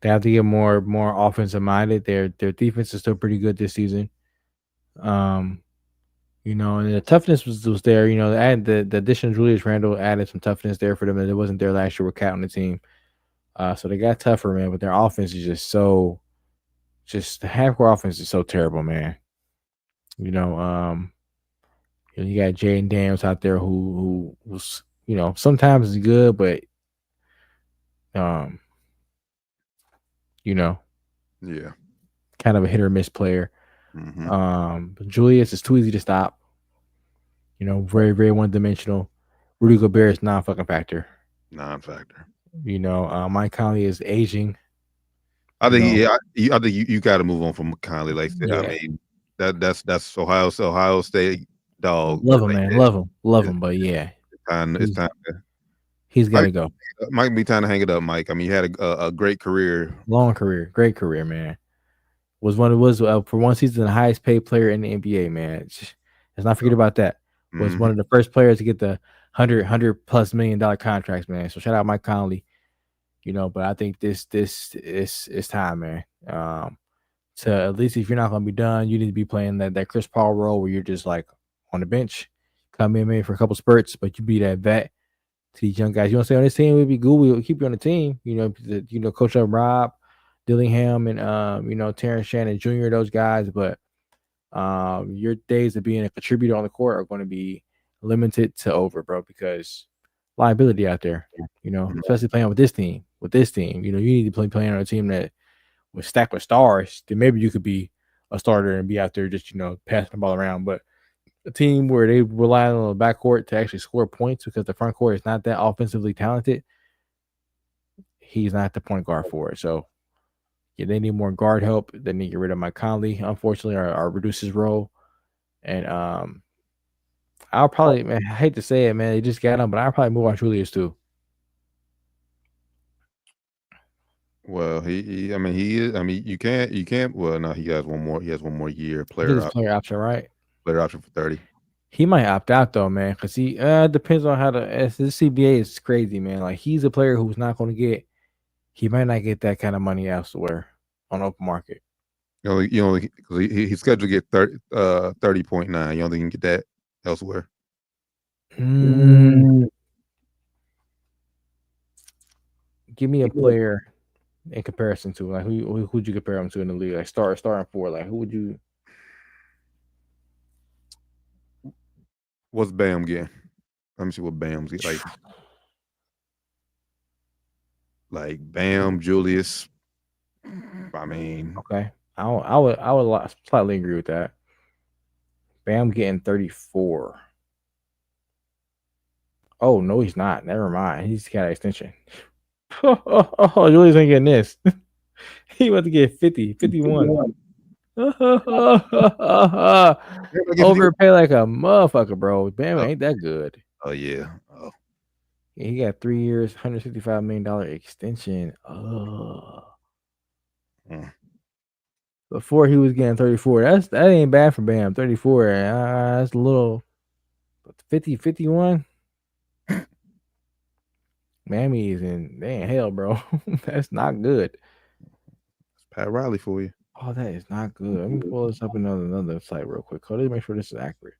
they have to get more offensive minded. Their defense is still pretty good this season. And the toughness was there. The addition of Julius Randle added some toughness there for them that it wasn't there last year with Cat on the team. So they got tougher, man. But their offense is just the half-court offense is so terrible, man. You got Jaden Daniels out there who was, sometimes is good, but yeah, kind of a hit or miss player. Mm-hmm. Julius is too easy to stop. Very, very one-dimensional. Rudy Gobert is non-fucking factor. Non-factor. Mike Conley is aging. I think you got to move on from Conley. Like I mean, that's Ohio State dog. Love him, man. Love him. But yeah, it's time. He's got to go. Might be time to hang it up, Mike. I mean, you had a great career, long career, great career, man. Was for one season the highest paid player in the NBA, man. Let's not forget about that. Was one of the first players to get the $100+ million contracts, man. So shout out Mike Conley. But I think this is time, man. To at least if you're not gonna be done, you need to be playing that Chris Paul role where you're just like on the bench, come in maybe for a couple spurts, but you be that vet to these young guys. You want to stay on this team? We'd be good. We'll keep you on the team. Coach up Rob Dillingham and Terrence Shannon Jr. Those guys, but your days of being a contributor on the court are going to be limited to over, bro, because liability out there. Especially playing with this team. You need to play playing on a team that was stacked with stars. Then maybe you could be a starter and be out there just passing the ball around. But a team where they rely on the backcourt to actually score points because the front court is not that offensively talented, he's not the point guard for it. So yeah, they need more guard help. They need to get rid of Mike Conley, unfortunately, or reduce his role. And I'll probably, man, I hate to say it, man, they just got him, but I'll probably move on Julius too. Well, he I mean, he is. I mean, you can't. Well, no, he has one more. He has one more year Player option, right? Player option for 30. He might opt out though, man, because he depends on how this CBA is crazy, man. Like he's a player who's not going to get. He might not get that kind of money elsewhere on open market. You only because he's scheduled to get 30.9. You don't think you can get that elsewhere? Give me a player in comparison to like who'd you compare him to in the league? Like starting four, like who would you? What's Bam getting? Let me see what Bam's get. Like Bam, Julius. I mean, okay, I would slightly agree with that. Bam getting 34. Oh no, he's not. Never mind. He's got an extension. Julius ain't getting this. He about to get 50, 51. Overpay like a motherfucker, bro. Bam ain't that good. Oh yeah. Oh. Yeah, he got 3 years, $165 million extension. Before he was getting 34. That ain't bad for Bam. 34. That's a little 50, 51. Miami is in hell, bro. That's not good. It's Pat Riley for you. Oh, that is not good. Let me pull this up another site real quick. Let me make sure this is accurate.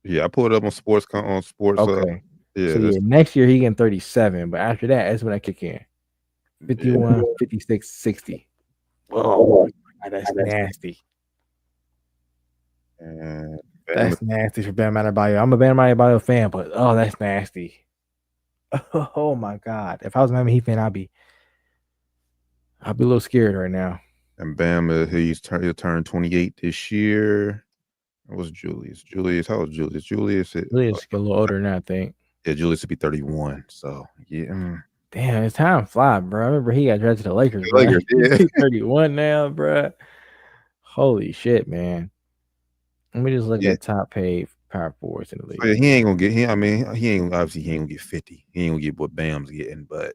Yeah, I pulled it up on sports. Okay. Yeah. So next year he getting 37, but after that, that's when I kick in. 51, 56, 60. Oh, God, that's nasty. That's nasty for Bam Adebayo. I'm a Bam Adebayo fan, but that's nasty. Oh my God! If I was a Miami Heat fan, I'd be a little scared right now. And Bam, he'll turn 28 this year. What was Julius? How old is Julius? Julius get a little older now, I think. Yeah, Julius would be 31. So yeah. Damn, it's time fly, bro. I remember he got drafted to the Lakers. Yeah. He's 31 now, bro. Holy shit, man. Let me just look at top paid power forwards in the league. So he ain't gonna get. He ain't gonna get 50. He ain't gonna get what Bam's getting, but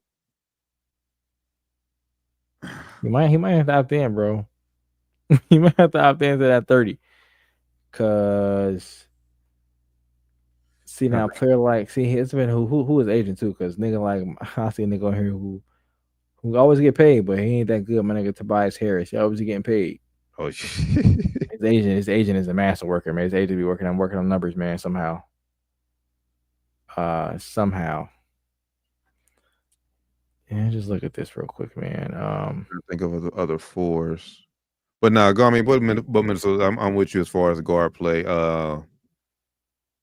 he might have to opt in, bro. He might have to opt into that 30. Cause now player like it's been who is agent too, cause nigga like I see a nigga on here who always get paid, but he ain't that good. My nigga Tobias Harris, he always getting paid. Oh shit. His agent is a master worker, man. His agent be working on numbers, man, somehow. Yeah, just look at this real quick, man. Think of other fours. But now, I mean, but Minnesota, I'm with you as far as guard play. I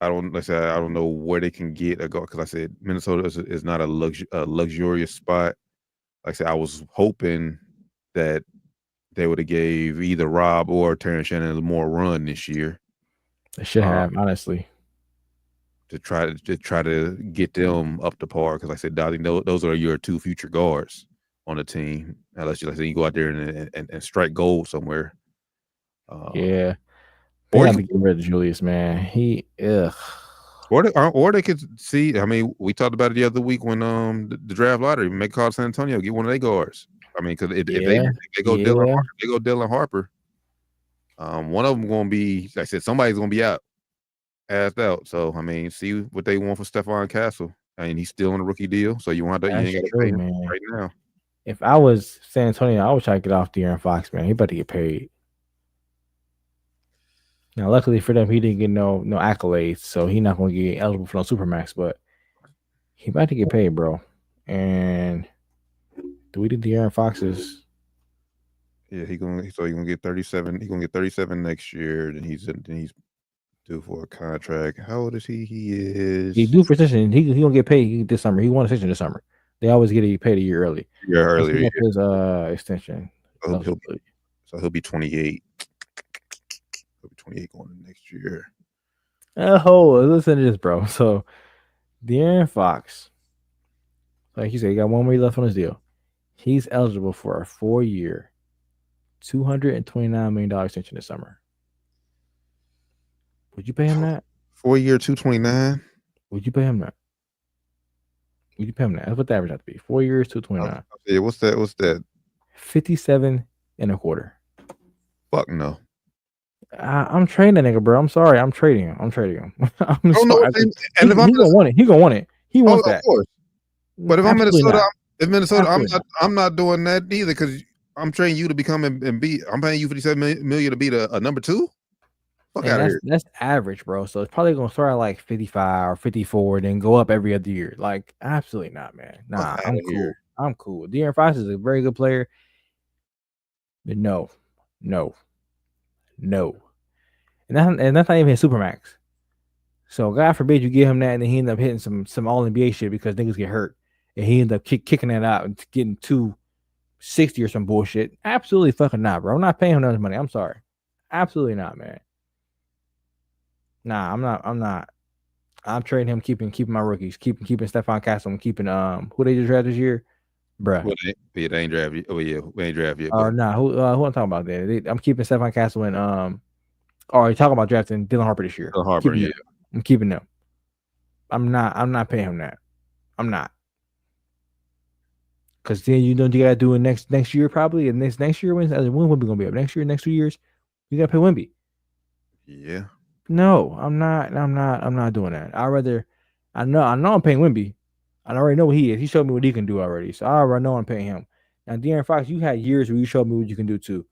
don't know where they can get a guard, because I said Minnesota is not a luxurious spot. Like I said, I was hoping that they would have gave either Rob or Terrence Shannon more run this year. They should have, honestly, to try to get them up to par. Because like I said, I think those are your two future guards on the team. Unless you go out there and strike gold somewhere. Yeah. They have to get rid of Julius, man. Or they could see. I mean, we talked about it the other week when the draft lottery make call San Antonio, get one of their guards. I mean, because if they go Dylan Harper, one of them going to be, like I said, somebody's going to be asked out. So I mean, see what they want for Stephon Castle. I mean, he's still on a rookie deal, so you ain't got to pay him right now. If I was San Antonio, I would try to get off De'Aaron Fox, man. He about to get paid. Now, luckily for them, he didn't get no accolades, so he's not going to get eligible for no Supermax, but he about to get paid, bro. And do we do De'Aaron Fox's? Yeah, he's gonna get 37. He's gonna get 37 next year. Then he's due for a contract. How old is he? He is. He due for extension. He gonna get paid this summer. He won a extension this summer. They always get paid a year early. Yeah, earlier. His extension. So he'll be 28. He'll be 28 going into next year. Oh, listen to this, bro. So, De'Aaron Fox, like you said, he got 1 more year left on his deal. He's eligible for a 4-year, $229 million extension this summer. Would you pay him that? 4-year, 229. Would you pay him that? Would you pay him that? That's what the average has to be. 4 years, 229. Yeah, what's that? 57 and a quarter. Fuck no. I'm trading that nigga, bro. I'm sorry. I'm trading him. I'm trading him. I'm Oh, no, sorry. and if I'm He gonna want it. He gonna want it. He wants that. Of course. But if Absolutely I'm not. I'm not doing that either because I'm trading you to become and be. I'm paying you 57 million to be a number 2. Fuck out of here. That's average, bro. So it's probably gonna start at like 55 or 54, then go up every other year. Like, absolutely not, man. Nah, I'm cool. Here. I'm cool. De'Aaron Fox is a very good player. But no. And that's not even his supermax. So God forbid you give him that and then he end up hitting some all NBA shit because niggas get hurt. And he end up kicking that out and getting 260 or some bullshit. Absolutely fucking not, bro. I'm not paying him that money. I'm sorry. Absolutely not, man. Nah, I'm not. I'm trading him, keeping my rookies, keeping Stephon Castle, and keeping who they just drafted this year, bruh. Well, they ain't draft you. Oh yeah, we ain't draft yet. Oh nah, who I'm talking about that? I'm keeping Stephon Castle and or you talking about drafting Dylan Harper this year? Dylan Harper, yeah. I'm keeping them. I'm not paying him that. I'm not. Cause then you gotta do it next year probably, and next year when Wemby gonna be up next year, next 2 years, you gotta pay Wemby. Yeah. No, I'm not doing that. I know I'm paying Wemby. I already know what he is. He showed me what he can do already. So I already know I'm paying him. Now, De'Aaron Fox, you had years where you showed me what you can do too.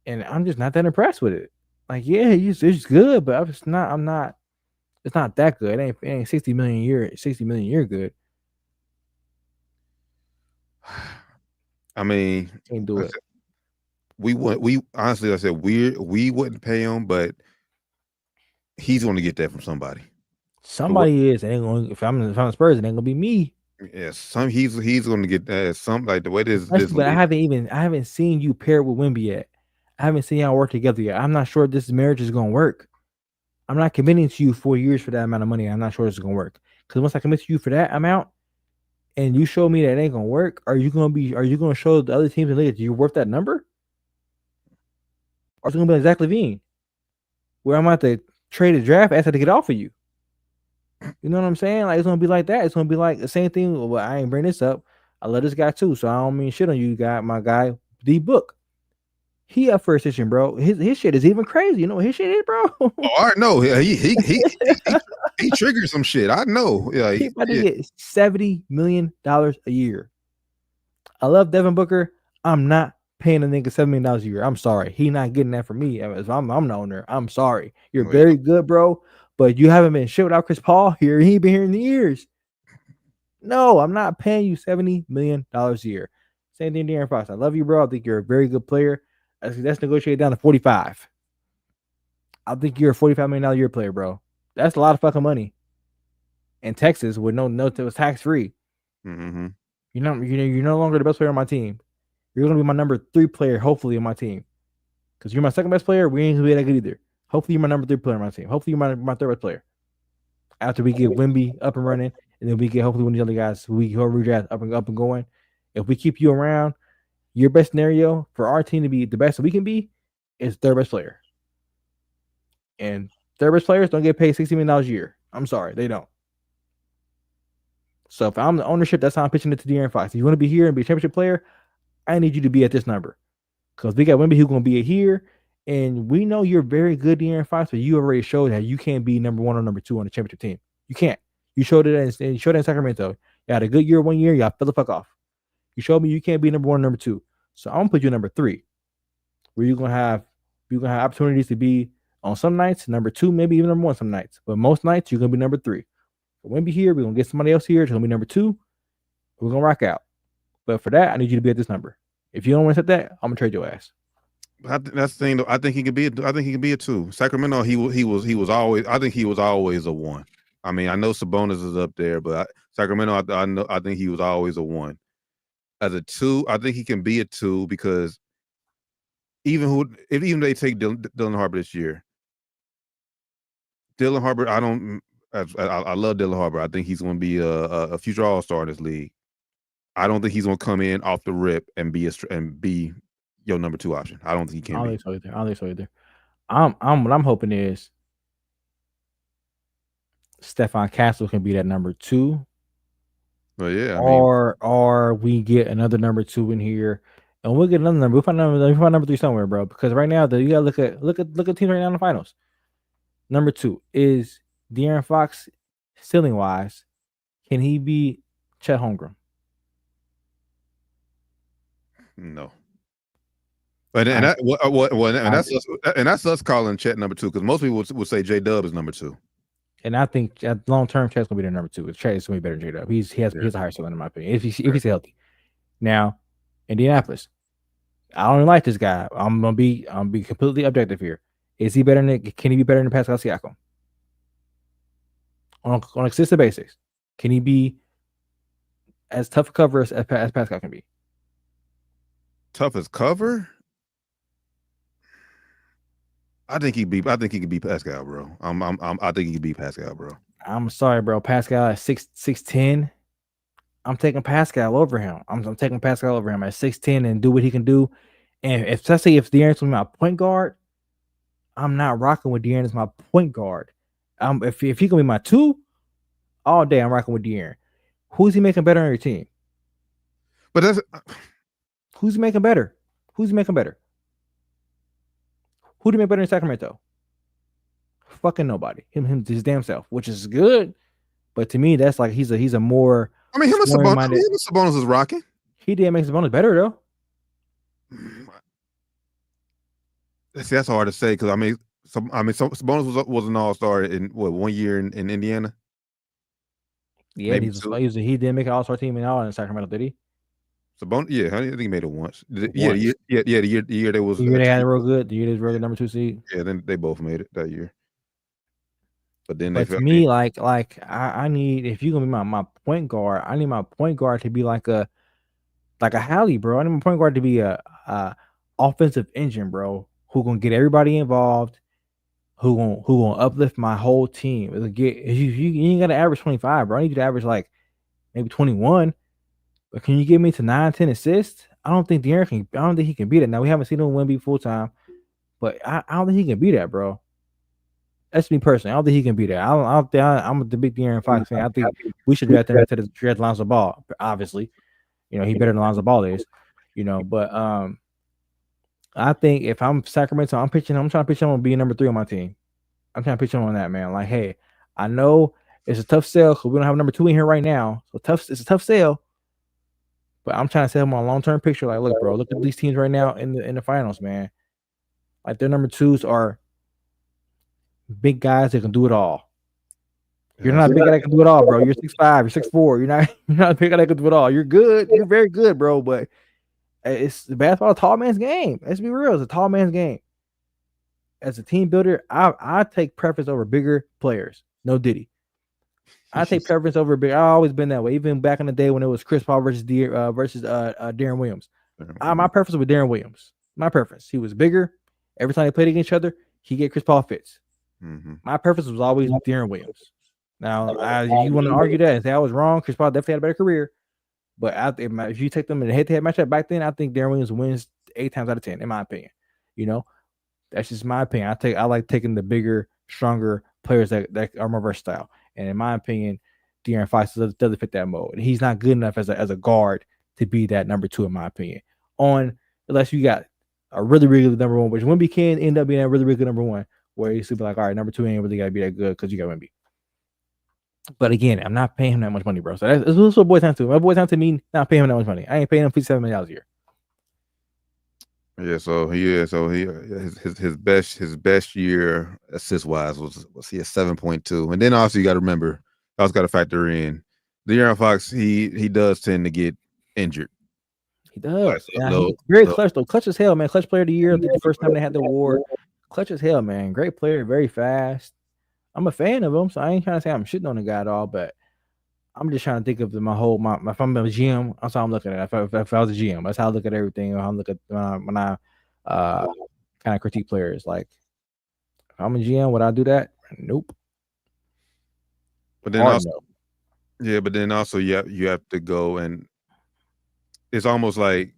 And I'm just not that impressed with it. Like, yeah, it's good, but it's not that good. It ain't 60 million a year good. I mean, can't do it. We honestly, I said we wouldn't pay him, but he's going to get that from somebody. Somebody is. It ain't going. If I'm Spurs, it ain't gonna be me. Yeah, he's going to get that. Some like the way this. But I haven't seen you pair with Wemby yet. I haven't seen y'all work together yet. I'm not sure this marriage is gonna work. I'm not committing to you 4 years for that amount of money. I'm not sure this is gonna work. Because once I commit to you for that amount, and you show me that it ain't gonna work, are you gonna show the other teams in the league that you're worth that number? Or it's gonna be like Zach LaVine, where I'm about to trade a draft asset to get off of you. You know what I'm saying? Like, it's gonna be like that. It's gonna be like the same thing. Well, I ain't bring this up. I love this guy too, so I don't mean shit on you, my guy, D Book. He up for a session, bro. His shit is even crazy. You know what his shit is, bro? Oh, I know. He triggered some shit. I know. Yeah, he about to get $70 million a year. I love Devin Booker. I'm not paying a nigga $7 million a year. I'm sorry. He not getting that from me. I'm the owner. I'm sorry. You're very good, bro. But you haven't been shit without Chris Paul here. He ain't been here in the years. No, I'm not paying you $70 million a year. Same thing, De'Aaron Fox. I love you, bro. I think you're a very good player. That's negotiated down to 45. I think you're a $45 million a year player, bro. That's a lot of fucking money. In Texas, with no it was tax free. Mm-hmm. You're no longer the best player on my team. You're gonna be my number 3 player, hopefully, on my team. Because you're my second best player, we ain't gonna be that good either. Hopefully, you're my number 3 player on my team. Hopefully, you're my third best player. After we get Wemby up and running, and then we get hopefully one of the other guys who we redraft up and going. If we keep you around, your best scenario for our team to be the best that we can be is third best player. And third best players don't get paid $60 million a year. I'm sorry, they don't. So if I'm the ownership, that's how I'm pitching it to De'Aaron Fox. If you want to be here and be a championship player, I need you to be at this number. Because we got Wemby who's going to be here. And we know you're very good, De'Aaron Fox, but you already showed that you can't be number 1 or number 2 on the championship team. You can't. You showed it in Sacramento. You had a good year 1 year, y'all fell the fuck off. You showed me you can't be number 1 or number 2. So I'm gonna put you number 3, where you're gonna have opportunities to be on some nights, number 2, maybe even number 1 some nights. But most nights you're gonna be number 3. So Wemby here, we're gonna get somebody else here. It's gonna be number 2. We're gonna rock out. But for that, I need you to be at this number. If you don't want to set that, I'm gonna trade your ass. That's the thing, though. I think he can be a 2. Sacramento, he was always. I think he was always a 1. I mean, I know Sabonis is up there, but Sacramento, I think he was always a 1. As a 2, I think he can be a 2 because even they take Dylan Harper this year, Dylan Harper, I don't. I love Dylan Harper. I think he's going to be a future All-Star in this league. I don't think he's going to come in off the rip and be your number 2 option. I don't think he can be. I don't think so either. What I'm hoping is Stephon Castle can be that number 2. Well, yeah, or we get another number 2 in here, and we'll get another number. We'll find number 3 somewhere, bro. Because right now, you gotta look at teams right now in the finals. Number 2 is De'Aaron Fox, ceiling wise. Can he be Chet Holmgren? No. And that's us calling Chet number 2, because most people would say J Dub is number 2. And I think long term, Chet's gonna be their number 2. Chet is gonna be better than J Dub. He has a higher ceiling in my opinion. If he's healthy. Now, Indianapolis. I don't like this guy. I'm gonna be completely objective here. Is he better than? Can he be better than Pascal Siakam on a consistent basis? Can he be as tough a cover as Pascal can be? Tough as cover? I think he could beat Pascal, bro. I think he could beat Pascal, bro. I'm sorry, bro. Pascal at 6'10". I'm taking Pascal over him. I'm taking Pascal over him at 6'10" and do what he can do. And especially if De'Aaron's my point guard, I'm not rocking with De'Aaron as my point guard. If he gonna be my 2, all day I'm rocking with De'Aaron. Who's he making better on your team? But that's who's he making better? Who's he making better? Who do you make better in Sacramento? Fucking nobody. Him his damn self, which is good. But to me, that's like he's a more. I mean, him and Sabonis is rocking. He did make Sabonis better though. See, that's hard to say because Sabonis was an All-Star in 1 year in Indiana. Yeah, he didn't make an All-Star team in Sacramento, did he? Sabonis, yeah, I think he made it once. The year they was. The year they had it real good. The year they was real good number 2 seed. Yeah, then they both made it that year. But then to me, like I need, if you're gonna be my point guard, I need my point guard to be like a Hallie, bro. I need my point guard to be a offensive engine, bro, who gonna get everybody involved, who gonna uplift my whole team. You ain't gotta average 25, bro. I need you to average like maybe 21. But can you get me to 9, 10 assists? I don't think De'Aaron can. I don't think he can beat it. Now we haven't seen him Wemby full time, but I don't think he can beat that, bro. That's me personally. I don't think he can beat that. I'm a big De'Aaron Fox fan. I think we should draft him to the draft Lonzo Ball. Obviously, he better than Lonzo Ball is. But I think if I'm Sacramento, I'm trying to pitch him on being number 3 on my team. I'm trying to pitch him on that, man. Like, hey, I know it's a tough sell because we don't have number 2 in here right now. So it's a tough sell. But I'm trying to sell him on a long-term picture. Like, look, bro, look at these teams right now in the finals, man. Like, their number 2s are big guys that can do it all. You're not a big guy that can do it all, bro. You're 6'5", you're 4. You're not a big guy that can do it all. You're good. You're very good, bro. But it's basketball, a tall man's game. Let's be real. It's a tall man's game. As a team builder, I take preference over bigger players. No Diddy. I take preference over big. I've always been that way. Even back in the day when it was Chris Paul versus Deron Williams. My preference was Deron Williams. My preference. He was bigger. Every time they played against each other, he get Chris Paul fits. Mm-hmm. My preference was always Deron Williams. Now, you want to argue that and say I was wrong, Chris Paul definitely had a better career. But if you take them in a head-to-head matchup back then, I think Deron Williams wins 8 times out of 10, in my opinion. That's just my opinion. I like taking the bigger, stronger players that are more versatile. And in my opinion, De'Aaron Fox doesn't fit that mold. And he's not good enough as a guard to be that number 2, in my opinion. Unless you got a really, really good number 1, which Wemby can end up being a really, really good number 1, where you be like, all right, number 2 ain't really got to be that good because you got Wemby. But again, I'm not paying him that much money, bro. So that's what boy time to. My boy time to me not paying him that much money. I ain't paying him $57 million a year. Yeah, so his best year assist wise was he at 7.2, and then also you got to remember, you also got to factor in De'Aaron Fox. He does tend to get injured. He does. He's very clutch though. Clutch as hell, man. Clutch player of the year. I think the first time they had the award. Clutch as hell, man. Great player, very fast. I'm a fan of him, so I ain't trying to say I'm shitting on the guy at all, but I'm just trying to think of my if I'm a GM, that's how I'm looking at it. If I was a GM, that's how I look at everything. How I look at when I kind of critique players. Like, if I'm a GM, would I do that? Nope. But then Hard also, no. yeah, but then also you have to go, and it's almost like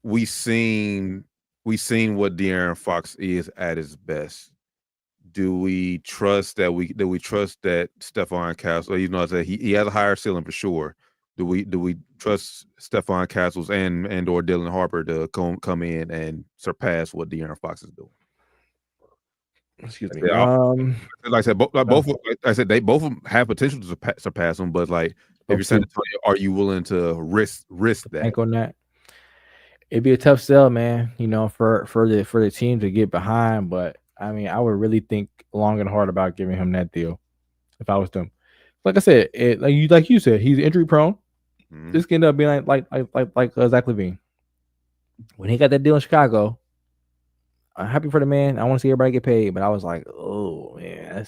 we seen what De'Aaron Fox is at his best. Do we trust that Stephon Castle, even though I said he has a higher ceiling for sure? Do we trust Stephon Castles and or Dylan Harper to come in and surpass what De'Aaron Fox is doing? Excuse me. Like I said, they both of them have potential to surpass them, but like if you're San Antonio, are you willing to risk that? Bank on that. It'd be a tough sell, man. You know, for the team to get behind, but I mean, I would really think long and hard about giving him that deal if I was them. Like I said, like you said, he's injury prone. Mhm. This could end up being like Zach LaVine. When he got that deal in Chicago, I'm happy for the man. I want to see everybody get paid, but I was like, oh man,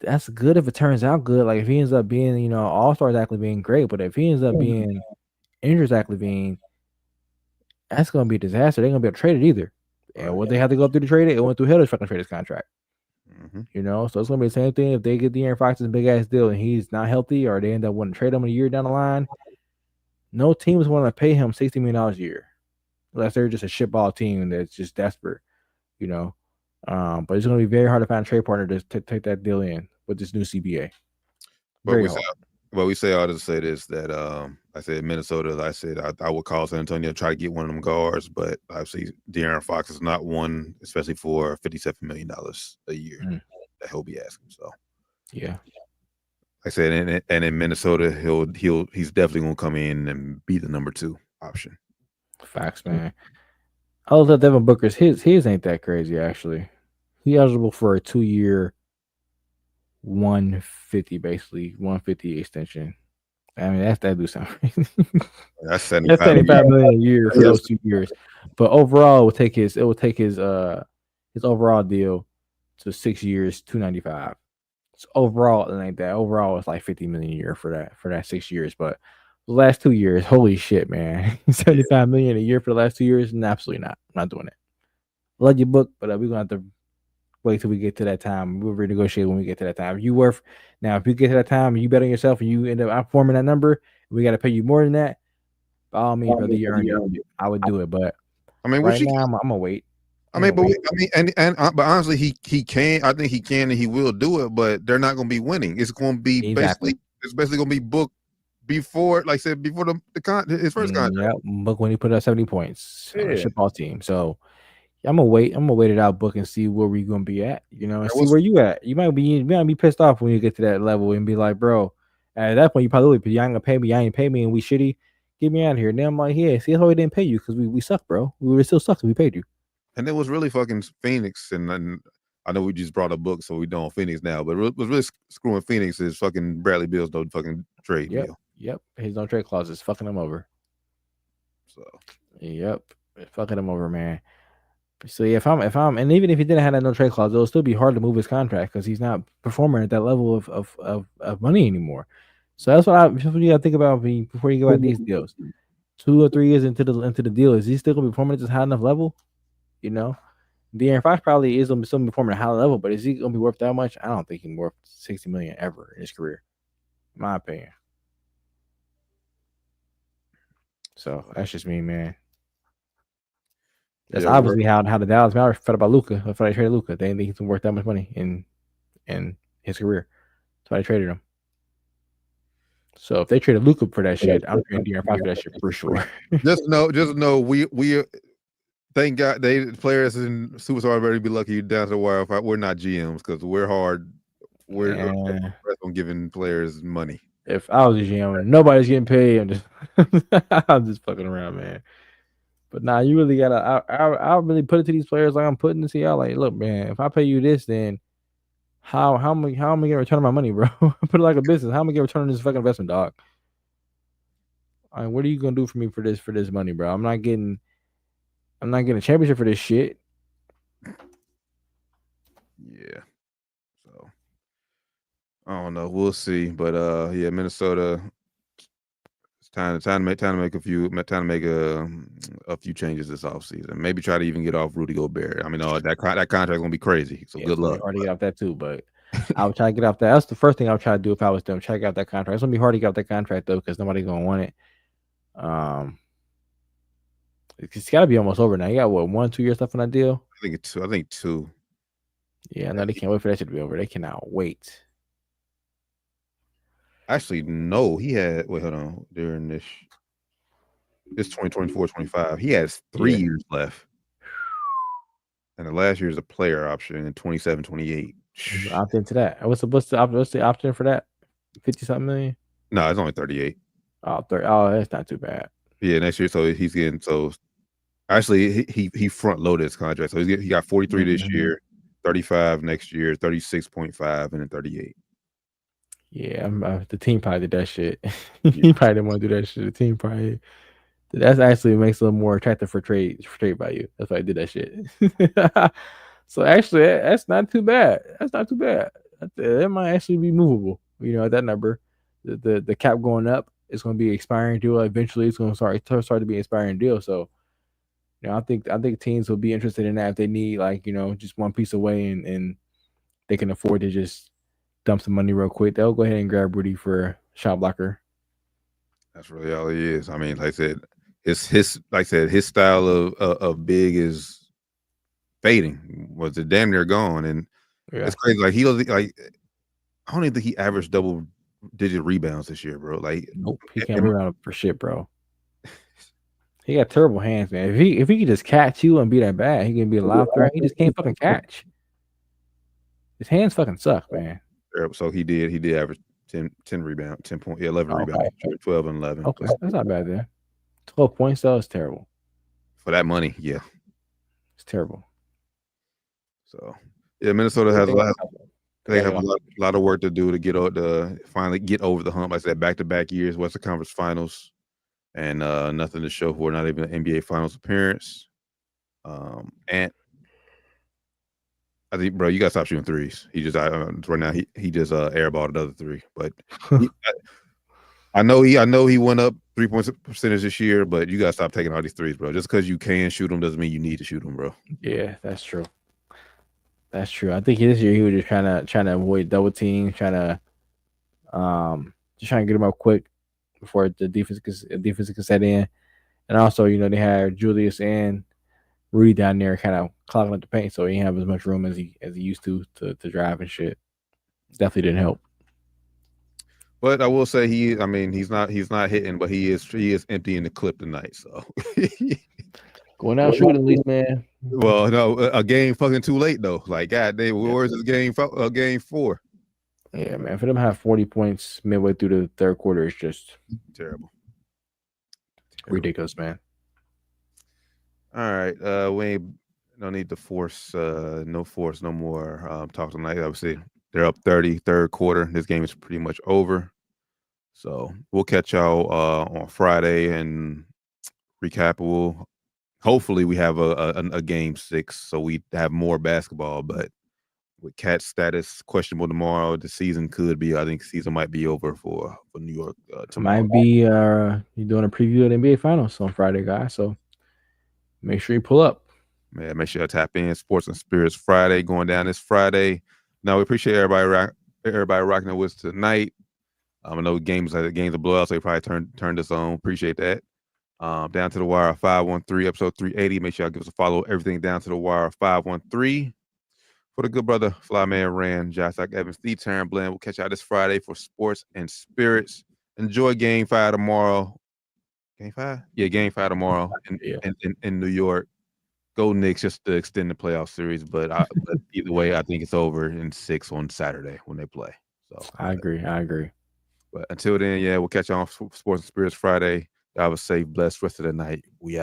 that's good if it turns out good. Like if he ends up being, you know, all-star Zach LaVine, great. But if he ends up being injured Zach LaVine, that's gonna be a disaster. They're gonna be able to trade it either. And what they have to go through to trade it, it went through hell to fucking trade his contract. You know, so it's gonna be the same thing if they get De'Aaron Fox's big ass deal and he's not healthy, or they end up wanting to trade him a year down the line. No teams want to pay him $60 million a year, unless they're just a shitball team that's just desperate, you know. But it's gonna be very hard to find a trade partner to take that deal in with this new CBA. But we say all to say this, that I said Minnesota. I said I would call San Antonio to try to get one of them guards, but obviously De'Aaron Fox is not one, especially for $57 million a year that he'll be asking. So yeah, like I said, and in Minnesota, he's definitely gonna come in and be the number 2 option. Facts, man. I love Devin Booker's. His ain't that crazy actually. He eligible for a 2-year, 150 basically 150 extension. I mean, that do sound crazy. That's 75 million a year for those 2 years. But overall, it will take his overall deal to 6 years, 295. So overall, it ain't that. Overall, it's like 50 million a year for that 6 years. But the last 2 years, holy shit, man. 75 million a year for the last 2 years? No, absolutely not. I'm not doing it. Love your book, but we're gonna have to wait till we get to that time. We'll renegotiate when we get to that time. If you get to that time and you bet on yourself and you end up outperforming that number, we got to pay you more than that. By all means, brother, you earned it. I would do it, but I mean, right now, I'm gonna wait. But honestly, he can. I think he can and he will do it. But they're not going to be winning. It's going to be basically going to be booked before, like I said, before his first contract. Yeah, book when he put up 70 points on a football team. So I'm gonna wait. I'm gonna wait it out, book, and see where we're gonna be at. You know, and see where you at. You might be pissed off when you get to that level and be like, bro. At that point, you probably you ain't gonna pay me. You ain't pay me, and we shitty. Get me out of here. And then I'm like, yeah, see, that's why we didn't pay you, because we suck, bro. We would still suck if we paid you. And it was really fucking Phoenix, and I know we just brought a book, so we don't Phoenix now, but it was really screwing Phoenix is fucking Bradley Beal's no fucking trade deal. Yep, his no trade clause is fucking him over. So yep, fucking him over, man. So yeah, if I'm, and even if he didn't have that no trade clause, it'll still be hard to move his contract because he's not performing at that level of money anymore. So that's what you gotta think about before you go at these deals. 2 or 3 years into the deal, is he still gonna be performing at this high enough level? You know, De'Aaron Fox probably is gonna be still performing at a high level, but is he gonna be worth that much? I don't think he's worth $60 million ever in his career, in my opinion. So that's just me, man. That's obviously how the Dallas Mavericks felt about Luka. That's why they traded Luka. They didn't think he's worth that much money in his career. That's why they traded him. So if they traded Luka for that shit, I'm trading De'Aaron Fox for that shit for sure. just know we thank God they players in Superstar already be lucky down to the wire. We're not GMs because we're hard. We're on giving players money. If I was a GM, nobody's getting paid. I'm just fucking around, man. But nah, you really gotta. I really put it to these players like I'm putting it to y'all. Like, look, man, if I pay you this, then how am I gonna return my money, bro? Put it like a business. How am I gonna return this fucking investment, dog? I mean, what are you gonna do for me for this money, bro? I'm not getting a championship for this shit. Yeah. So I don't know. We'll see. But yeah, Minnesota. It's time to make a few changes this offseason. Maybe try to even get off Rudy Gobert. I mean, that contract's gonna be crazy. So good luck. Hard to get off that too, but I would try to get off that. That's the first thing I would try to do if I was them. Try to get off that contract. It's gonna be hard to get off that contract though, because nobody's gonna want it. It's got to be almost over now. You got what, 1-2 years left on that deal? I think two. Yeah, no, they can't wait for that shit to be over. They cannot wait. Actually, no, he had. Wait, hold on. During this 2024-25, he has 3 years left. And the last year is a player option in 27-28. Opt into that. What's the option for that? 50-something million? No, it's only 38. Oh, 30. Oh, that's not too bad. Yeah, next year. So he's getting actually he front loaded his contract. So he got 43 this year, 35 next year, 36.5, and then 38. Yeah, the team probably did that shit. He probably didn't want to do that shit. The team probably. That's actually makes it a little more attractive for trade value. That's why I did that shit. So actually, that's not too bad. That's not too bad. It might actually be movable. You know, at that number, the cap going up, it's going to be expiring deal. Eventually, it's going to start to be expiring deal. So, you know, I think teams will be interested in that if they need, like, you know, just one piece away and they can afford to just dump some money real quick. They'll go ahead and grab Rudy for shot blocker. That's really all he is. I mean, like I said, his style of big is fading. Was it damn near gone? And it's crazy. Like he was like, I don't even think he averaged double-digit rebounds this year, bro. Like, nope, he can't rebound for shit, bro. He got terrible hands, man. If he could just catch you and be that bad, he can be a live threat. He just can't fucking catch. His hands fucking suck, man. So he did average 10 rebounds, 11 rebounds, 12 and 11. Okay, that's not bad there. 12 points though is terrible. For that money, yeah. It's terrible. So yeah, Minnesota has they have a lot of work to do to finally get over the hump. Like I said, back-to-back years, Western Conference Finals, and nothing to show for, not even an NBA Finals appearance. And I think, bro, you gotta stop shooting threes. He just right now he just airballed another three. But I know he went up 3-point percentage this year, but you gotta stop taking all these threes, bro. Just because you can shoot them doesn't mean you need to shoot them, bro. Yeah, that's true. That's true. I think this year he was just trying to avoid double team, just trying to get him up quick before the defense can set in. And also, you know, they had Julius and Rudy down there kind of clogging up the paint, so he didn't have as much room as he used to drive and shit. Definitely didn't help. But I will say he's not hitting, but he is emptying the clip tonight. So going out shooting at least, man. Well, no, a game fucking too late though. Like, God damn, where's this game 4? Yeah, man. For them to have 40 points midway through the third quarter is just terrible. Ridiculous, man. All right, we no need to force no more talk tonight. Obviously, they're up 30, third quarter. This game is pretty much over. So we'll catch y'all on Friday and recap. Hopefully we have a game 6, so we have more basketball. But with Cat's status questionable tomorrow, the season could be. I think the season might be over for New York tomorrow. Might be you're doing a preview of the NBA Finals on Friday, guys. So make sure you pull up. Yeah, make sure you tap in. Sports and Spirits Friday going down this Friday. Now we appreciate everybody rocking with us tonight. I know games are blowouts, so they probably turned us on. Appreciate that. Down to the Wire 513, episode 380. Make sure y'all give us a follow. Everything Down to the Wire 513. For the good brother, Flyman Rand, Josh Evans, the Terran Blend. We'll catch y'all this Friday for Sports and Spirits. Enjoy Game 5 tomorrow. Game 5? Yeah, Game 5 tomorrow in New York. Go Knicks just to extend the playoff series. But either way, I think it's over in 6 on Saturday when they play. So I agree. But until then, yeah, we'll catch you on Sports and Spirits Friday. Y'all have a safe, blessed rest of the night. We out.